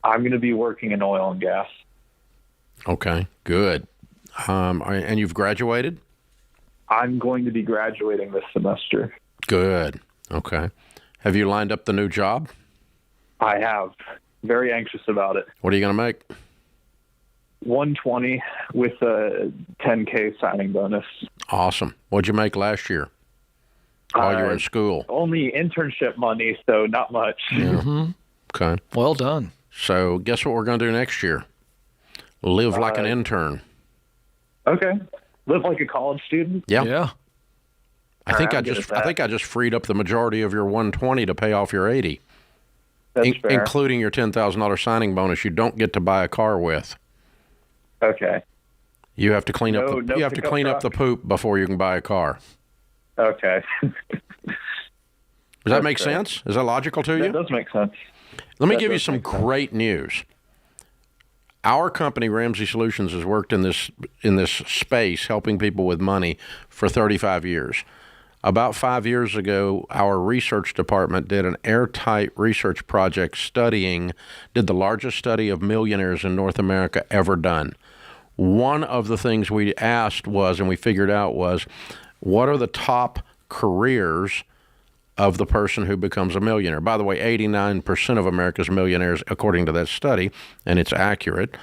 I'm going to be working in oil and gas. Okay, good. And you've graduated? I'm going to be graduating this semester. Good. Okay. Have you lined up the new job? I have. Very anxious about it. What are you going to make? $120 with a $10K signing bonus. Awesome. What'd you make last year while you were in school? Only internship money, so not much. Yeah. Mm-hmm. Okay. Well done. So guess what we're going to do next year? Live like an intern. Okay. Live like a college student? Yeah. I think I just freed up the majority of your 120 to pay off your 80. That's fair. Including your $10,000 signing bonus you don't get to buy a car with. Okay. You have to clean up the poop before you can buy a car. Okay. Does that make sense? Is that logical to you? That does make sense. Let me give you some great news. Our company, Ramsey Solutions, has worked in this space helping people with money for 35 years. About 5 years ago, our research department did an airtight research project did the largest study of millionaires in North America ever done. One of the things we asked was, and we figured out was, what are the top careers of the person who becomes a millionaire? By the way, 89% of America's millionaires, according to that study, and it's accurate,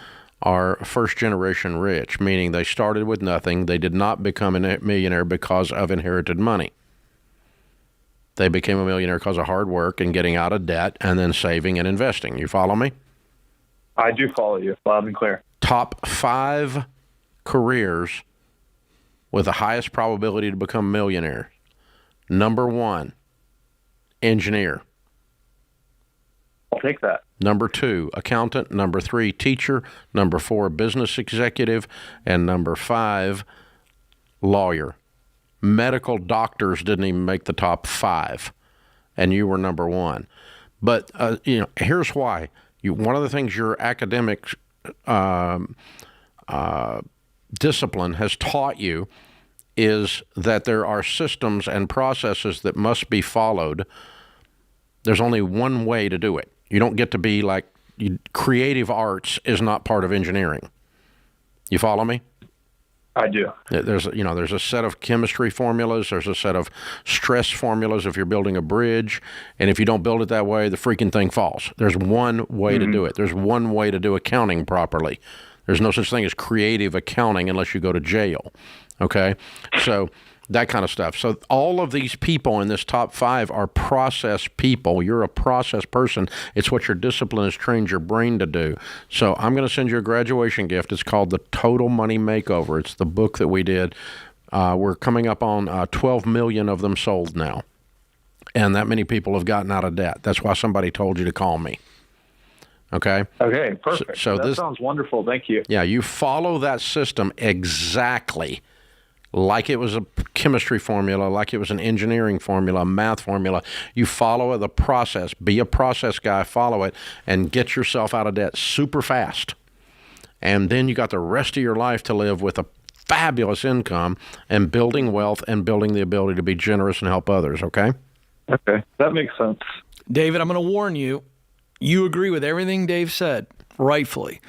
are first-generation rich, meaning they started with nothing. They did not become a millionaire because of inherited money. They became a millionaire because of hard work and getting out of debt and then saving and investing. You follow me? I do follow you, loud and clear. Top 5 careers with the highest probability to become millionaire. Number 1, engineer. I'll take that. Number 2, accountant. Number 3, teacher. Number 4, business executive. And number 5, lawyer. Medical doctors didn't even make the top 5, and you were number 1. But here's why. One of the things your academic discipline has taught you is that there are systems and processes that must be followed. There's only one way to do it. You don't get to be like creative arts is not part of engineering. You follow me? I do. There's a set of chemistry formulas. There's a set of stress formulas if you're building a bridge. And if you don't build it that way, the freaking thing falls. There's one way to do it. There's one way to do accounting properly. There's no such thing as creative accounting unless you go to jail. Okay? So that kind of stuff. So all of these people in this top 5 are process people. You're a process person. It's what your discipline has trained your brain to do. So I'm going to send you a graduation gift. It's called The Total Money Makeover. It's the book that we did. We're coming up on 12 million of them sold now. And that many people have gotten out of debt. That's why somebody told you to call me. Okay? Okay, perfect. So that sounds wonderful. Thank you. Yeah, you follow that system exactly like it was a chemistry formula, like it was an engineering formula, a math formula. You follow the process. Be a process guy, follow it, and get yourself out of debt super fast. And then you got the rest of your life to live with a fabulous income and building wealth and building the ability to be generous and help others, okay? Okay, that makes sense. David, I'm going to warn you. You agree with everything Dave said, rightfully.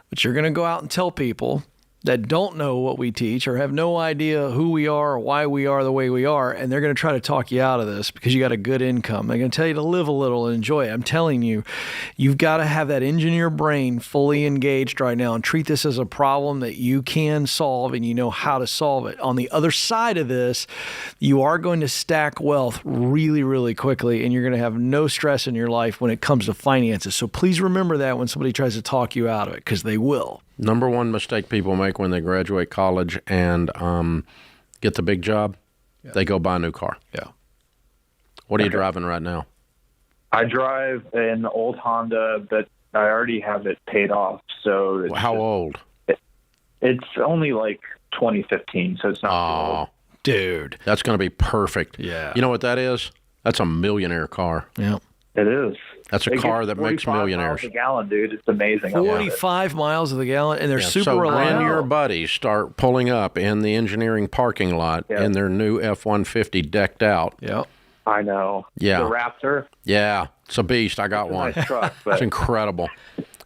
But you're going to go out and tell people that don't know what we teach or have no idea who we are or why we are the way we are, and they're going to try to talk you out of this because you got a good income. They're going to tell you to live a little and enjoy it. I'm telling you, you've got to have that engineer brain fully engaged right now and treat this as a problem that you can solve and you know how to solve it. On the other side of this, you are going to stack wealth really, really quickly, and you're going to have no stress in your life when it comes to finances. So please remember that when somebody tries to talk you out of it, because they will. Number one mistake people make when they graduate college and get the big job, they go buy a new car. Yeah. What are you driving right now? I drive an old Honda, but I already have it paid off. So how old? It's only like 2015, so it's not old. Dude. That's going to be perfect. Yeah. You know what that is? That's a millionaire car. Yeah. It is. That's a car that makes millionaires. 45 miles a gallon, dude. It's amazing. 45 miles of the gallon, and they're super so reliable. when your buddies start pulling up in the engineering parking lot in their new F-150 decked out. Yeah. I know. Yeah. The Raptor. Yeah. It's a beast. I got one. Nice truck, It's incredible.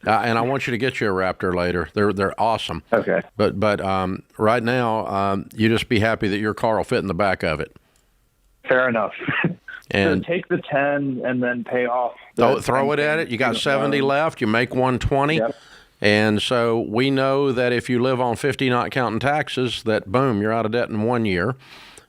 And I want you to get you a Raptor later. They're awesome. Okay. But right now, you just be happy that your car will fit in the back of it. Fair enough. And so take the 10 and then pay off. Throw it at it. You got 70 left. You make 120. Yep. And so we know that if you live on 50, not counting taxes, that boom, you're out of debt in 1 year.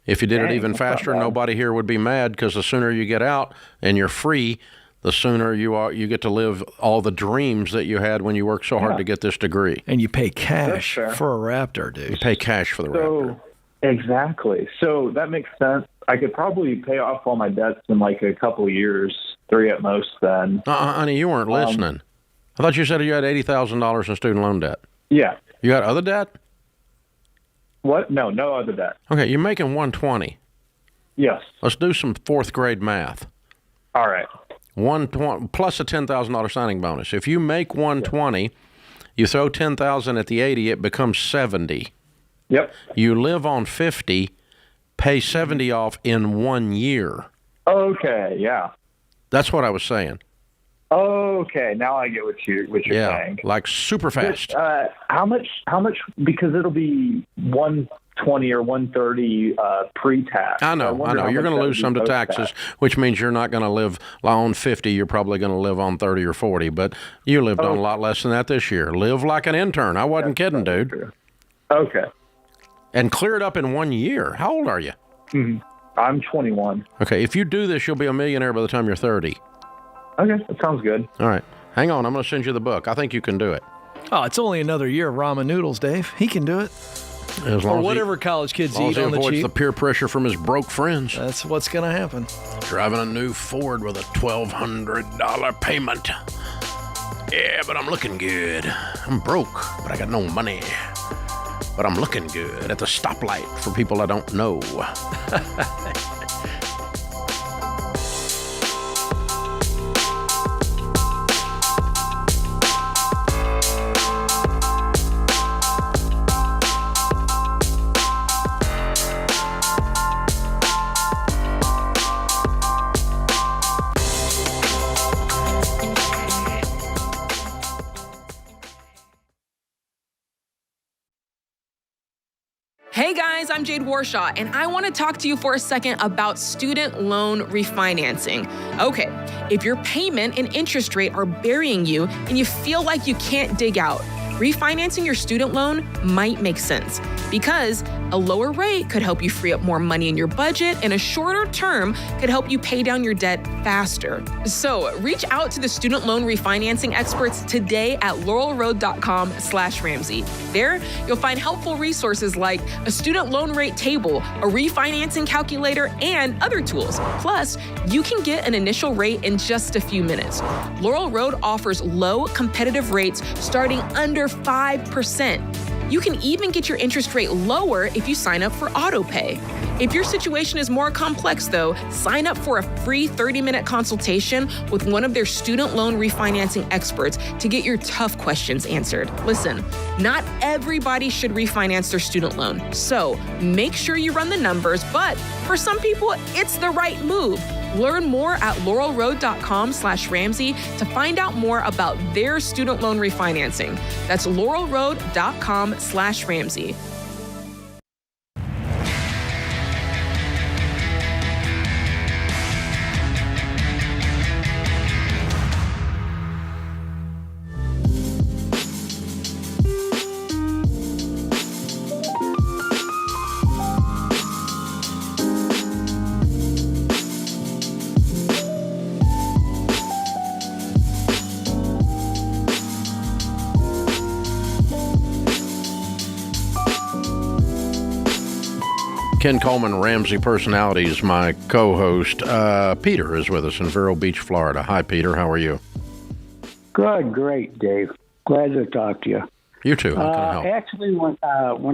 If you did it even faster, nobody here would be mad, because the sooner you get out and you're free, the sooner you get to live all the dreams that you had when you worked so hard to get this degree. And you pay cash for a Raptor, dude. You pay cash for the Raptor. Exactly. So that makes sense. I could probably pay off all my debts in like a couple of years, 3 at most then. Honey, you weren't listening. I thought you said you had $80,000 in student loan debt. Yeah. You got other debt? What? No other debt. Okay, you're making 120. Yes. Let's do some fourth grade math. All right. 120 plus a $10,000 signing bonus. If you make 120, you throw 10,000 at the 80, it becomes 70. Yep. You live on 50, pay 70 off in 1 year. Okay, yeah. That's what I was saying. Okay, now I get what you're saying. Like super fast. How much? Because it'll be 120 or 130 pre-tax. I know. You're going to lose some to taxes, which means you're not going to live on 50. You're probably going to live on 30 or 40. But you lived on a lot less than that this year. Live like an intern. I wasn't kidding, dude. True. Okay. And clear it up in 1 year. How old are you? Mm-hmm. I'm 21. Okay. If you do this, you'll be a millionaire by the time you're 30. Okay, that sounds good. All right. Hang on. I'm going to send you the book. I think you can do it. Oh, it's only another year of ramen noodles, Dave. He can do it. As long or as whatever college kids eat on the cheap. Avoids the peer pressure from his broke friends. That's what's going to happen. Driving a new Ford with a $1,200 payment. Yeah, but I'm looking good. I'm broke, but I got no money. But I'm looking good at the stoplight for people I don't know. Hey guys, I'm Jade Warshaw, and I want to talk to you for a second about student loan refinancing. Okay, if your payment and interest rate are burying you and you feel like you can't dig out, refinancing your student loan might make sense because a lower rate could help you free up more money in your budget, and a shorter term could help you pay down your debt faster. So reach out to the student loan refinancing experts today at laurelroad.com/Ramsey. There, you'll find helpful resources like a student loan rate table, a refinancing calculator, and other tools. Plus, you can get an initial rate in just a few minutes. Laurel Road offers low, competitive rates starting under 5%. You can even get your interest rate lower if you sign up for AutoPay. If your situation is more complex, though, sign up for a free 30-minute consultation with one of their student loan refinancing experts to get your tough questions answered. Listen, not everybody should refinance their student loan, so make sure you run the numbers, but for some people, it's the right move. Learn more at laurelroad.com/Ramsey to find out more about their student loan refinancing. That's laurelroad.com/Ramsey. Ken Coleman, Ramsey Personality, is my co-host. Peter is with us in Vero Beach, Florida. Hi, Peter. How are you? Good, great, Dave. Glad to talk to you. You too. How can I help? Actually, when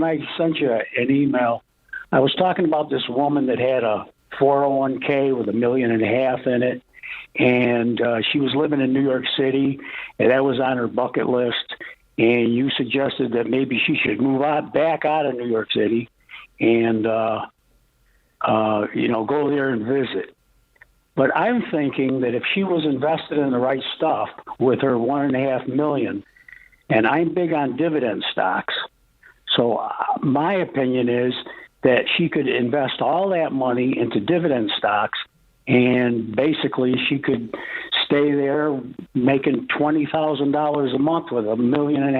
I sent you an email, I was talking about this woman that had a 401k with $1.5 million in it, and she was living in New York City, and that was on her bucket list. And you suggested that maybe she should move back out of New York City and go there and visit. But I'm thinking that if she was invested in the right stuff with her $1.5 million, and I'm big on dividend stocks, so my opinion is that she could invest all that money into dividend stocks, and basically she could stay there making $20,000 a month with $1.5 million.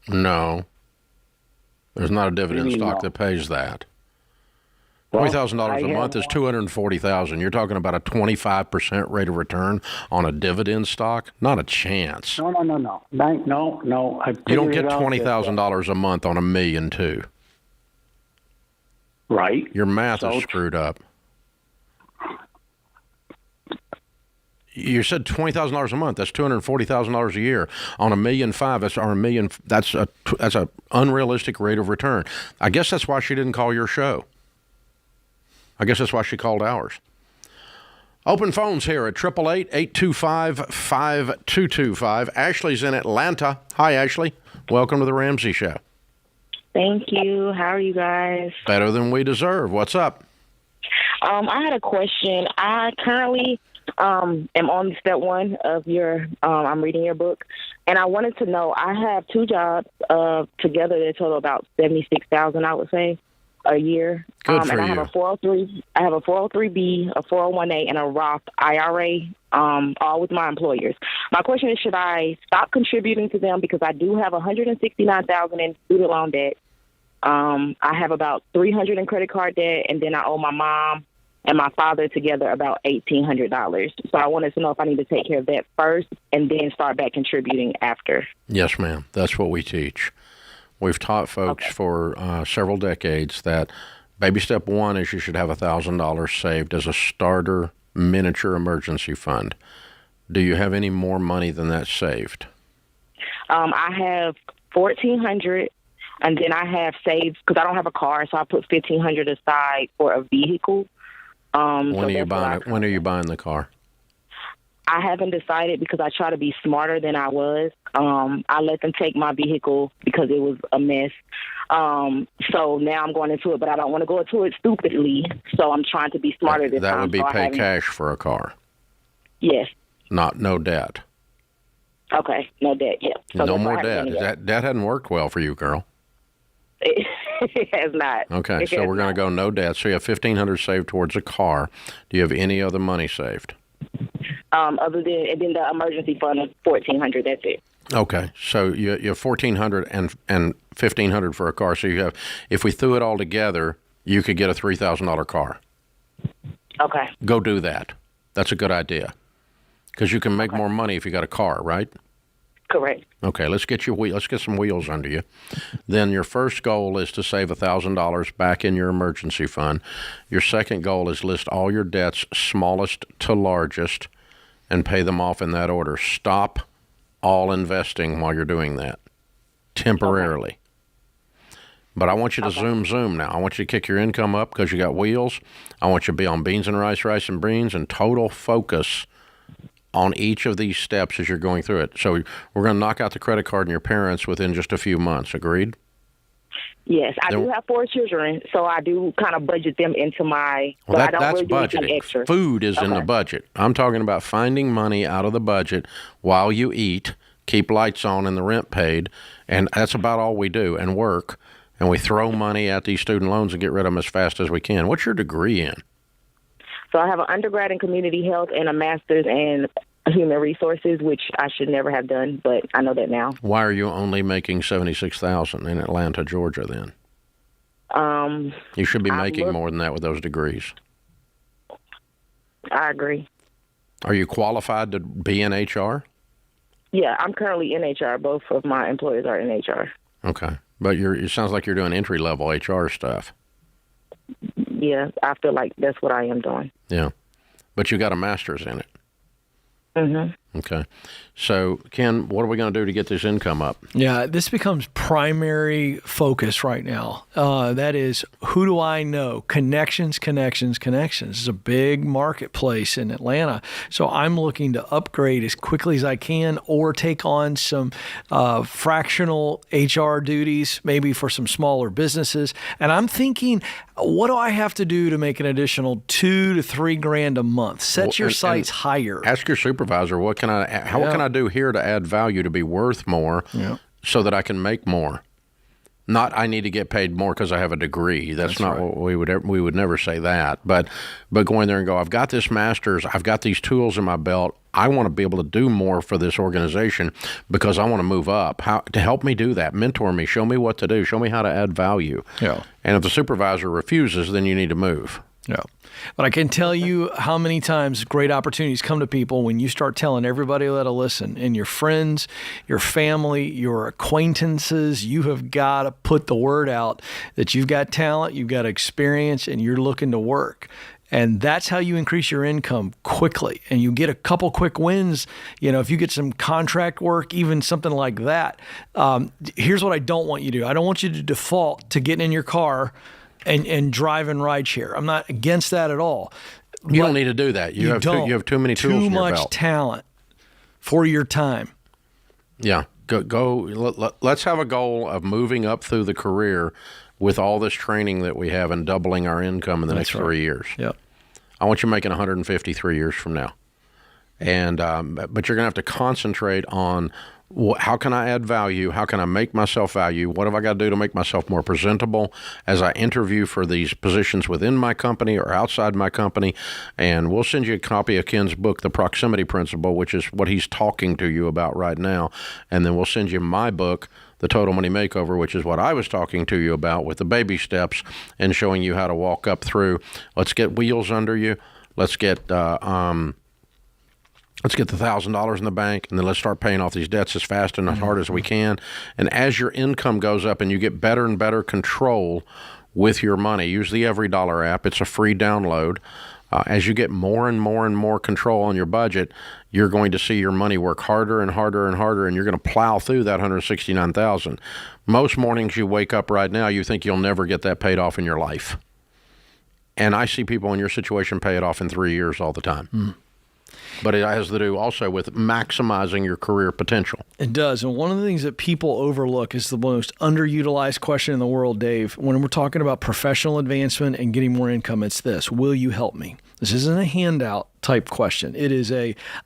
No. There's not a dividend stock that pays that. $20,000 a month is $240,000. You're talking about a 25% rate of return on a dividend stock? Not a chance. No. No. You don't get $20,000 a month on $1.2 million. Right. Your math is screwed up. You said $20,000 a month. That's $240,000 a year on $1.5 million. That's $1 million. That's a unrealistic rate of return. I guess that's why she didn't call your show. I guess that's why she called ours. Open phones here at 888-825-5225. Ashley's in Atlanta. Hi, Ashley. Welcome to the Ramsey Show. Thank you. How are you guys? Better than we deserve. What's up? I had a question. I currently am on step one of your, I'm reading your book, and I wanted to know, I have two jobs together that total about $76,000, I would say, a year. Good for and I you. have a 403B, a 401A, and a Roth IRA, all with my employers. My question is, should I stop contributing to them because I do have $169,000 in student loan debt? I have about $300 in credit card debt, and then I owe my mom and my father together about $1,800. So I wanted to know if I need to take care of that first and then start back contributing after. Yes, ma'am. That's what we teach. We've taught folks for several decades that baby step one is you should have $1,000 saved as a starter miniature emergency fund. Do you have any more money than that saved? I have $1,400, and then I have saved, because I don't have a car, so I put $1,500 aside for a vehicle. When are you buying the car? I haven't decided because I try to be smarter than I was. I let them take my vehicle because it was a mess. So now I'm going into it, but I don't want to go into it stupidly. So I'm trying to be smarter this time. That would be pay cash for a car. Yes. No debt. Okay, no debt, yeah. So no more debt. That hadn't worked well for you, girl. It has not. Okay, so we're going to go no debt. So you have $1,500 saved towards a car. Do you have any other money saved? Other than, and then the emergency fund of $1,400. That's it. Okay, so you have $1,400 and $1,500 for a car. So you have, if we threw it all together, you could get a $3,000 car. Okay. Go do that. That's a good idea, because you can make more money if you got a car, right? Correct. Okay, let's get some wheels under you. Then your first goal is to save $1,000 back in your emergency fund. Your second goal is list all your debts, smallest to largest, and pay them off in that order. Stop all investing while you're doing that, temporarily. But I want you to zoom now. I want you to kick your income up because you got wheels. I want you to be on beans and rice and beans, and total focus on each of these steps as you're going through it. So we're going to knock out the credit card and your parents within just a few months. Agreed? Yes, I do have 4 children, so I do kind of budget them into my. Well, I don't that's really do anything budgeting. extra. Food is in the budget. I'm talking about finding money out of the budget while you eat, keep lights on and the rent paid, and that's about all we do, and work. And we throw money at these student loans and get rid of them as fast as we can. What's your degree in? So I have an undergrad in community health and a master's in human resources, which I should never have done, but I know that now. Why are you only making $76,000 in Atlanta, Georgia? Then you should be making more than that with those degrees. I agree. Are you qualified to be in HR? Yeah, I'm currently in HR. Both of my employers are in HR. Okay, but it sounds like you're doing entry level HR stuff. Yeah, I feel like that's what I am doing. Yeah, but you got a master's in it. Mm-hmm. Okay. So, Ken, what are we going to do to get this income up? Yeah, this becomes primary focus right now. That is, who do I know? Connections. This is a big marketplace in Atlanta. So I'm looking to upgrade as quickly as I can or take on some fractional HR duties, maybe for some smaller businesses. And I'm thinking, what do I have to do to make an additional $2,000 to $3,000 a month? Set your sights higher. Ask your supervisor, what can I do here to add value to be worth more so that I can make more? Not I need to get paid more because I have a degree. That's not right. What we would never say that. But go in there and go, I've got this master's, I've got these tools in my belt. I want to be able to do more for this organization because I want to move up. How to help me do that? Mentor me. Show me what to do. Show me how to add value. Yeah. And if the supervisor refuses, then you need to move. Yeah. But I can tell you how many times great opportunities come to people when you start telling everybody that'll listen, and your friends, your family, your acquaintances. You have got to put the word out that you've got talent, you've got experience, and you're looking to work. And that's how you increase your income quickly. And you get a couple quick wins. You know, if you get some contract work, even something like that. Here's what I don't want you to do. I don't want you to default to getting in your car and driving rideshare. I'm not against that at all. You don't need to do that. You have too many tools in your belt. Too much talent for your time. Yeah. let's have a goal of moving up through the career with all this training that we have and doubling our income in the next 3 years. Yep. I want you making 153 years from now. And but you're going to have to concentrate on how can I add value? How can I make myself value? What have I got to do to make myself more presentable as I interview for these positions within my company or outside my company? And we'll send you a copy of Ken's book, The Proximity Principle, which is what he's talking to you about right now. And then we'll send you my book, The Total Money Makeover, which is what I was talking to you about with the baby steps and showing you how to walk up through. Let's get wheels under you. Let's get the $1,000 in the bank, and then let's start paying off these debts as fast and as hard as we can. And as your income goes up and you get better and better control with your money, use the Every Dollar app. It's a free download. As you get more and more and more control on your budget, you're going to see your money work harder and harder and harder, and you're going to plow through that $169,000. Most mornings you wake up right now, you think you'll never get that paid off in your life. And I see people in your situation pay it off in 3 years all the time. But it has to do also with maximizing your career potential. It does. And one of the things that people overlook is the most underutilized question in the world, Dave. When we're talking about professional advancement and getting more income, it's this: will you help me? This isn't a handout type question. It is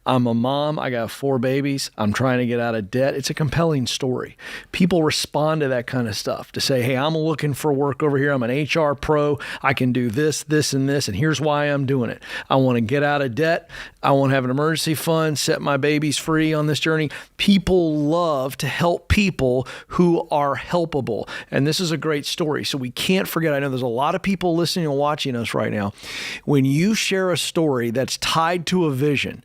I'm a mom, I got 4 babies, I'm trying to get out of debt. It's a compelling story. People respond to that kind of stuff to say, hey, I'm looking for work over here. I'm an HR pro. I can do this, this, and this, and here's why I'm doing it. I want to get out of debt. I want to have an emergency fund, set my babies free on this journey. People love to help people who are helpable. And this is a great story. So we can't forget, I know there's a lot of people listening and watching us right now. When you share a story that's tied to a vision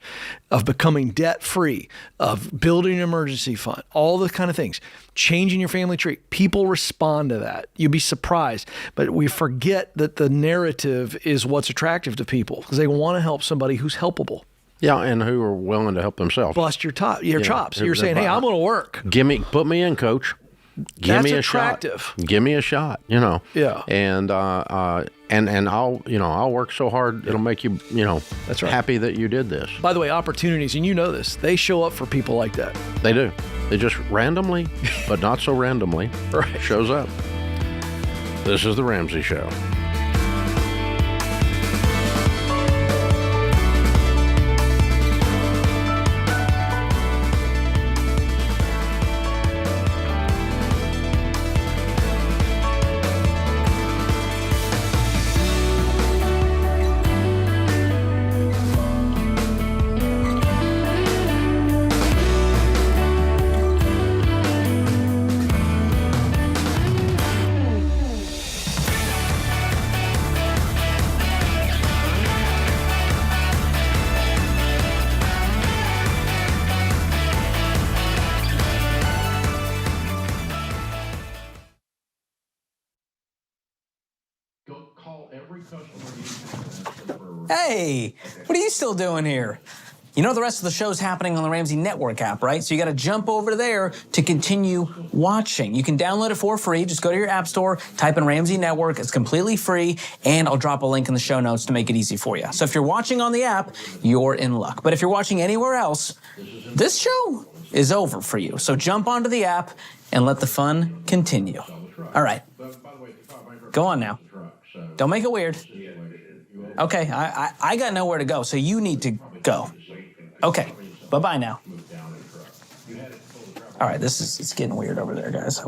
of becoming debt-free, of building an emergency fund, all the kind of things, changing your family tree, people respond to that. You'd be surprised. But we forget that the narrative is what's attractive to people because they want to help somebody who's helpable. Yeah, and who are willing to help themselves. Bust your chops. You're saying, hey, I'm going to work. Put me in, coach. Give me a attractive. Shot. Give me a shot, Yeah. And I'll work so hard it'll make you, that's right, happy that you did this. By the way, opportunities, and you know this, they show up for people like that. They do. They just randomly, but not so randomly, right, shows up. This is The Ramsey Show. Hey, what are you still doing here? You know the rest of the show's happening on the Ramsey Network app, right? So you got to jump over there to continue watching. You can download it for free. Just go to your app store, type in Ramsey Network. It's completely free, and I'll drop a link in the show notes to make it easy for you. So if you're watching on the app, you're in luck. But if you're watching anywhere else, this show is over for you. So jump onto the app and let the fun continue. All right. Go on now. Don't make it weird. Okay, I got nowhere to go, so you need to go. Okay, bye-bye now. All right, it's getting weird over there, guys.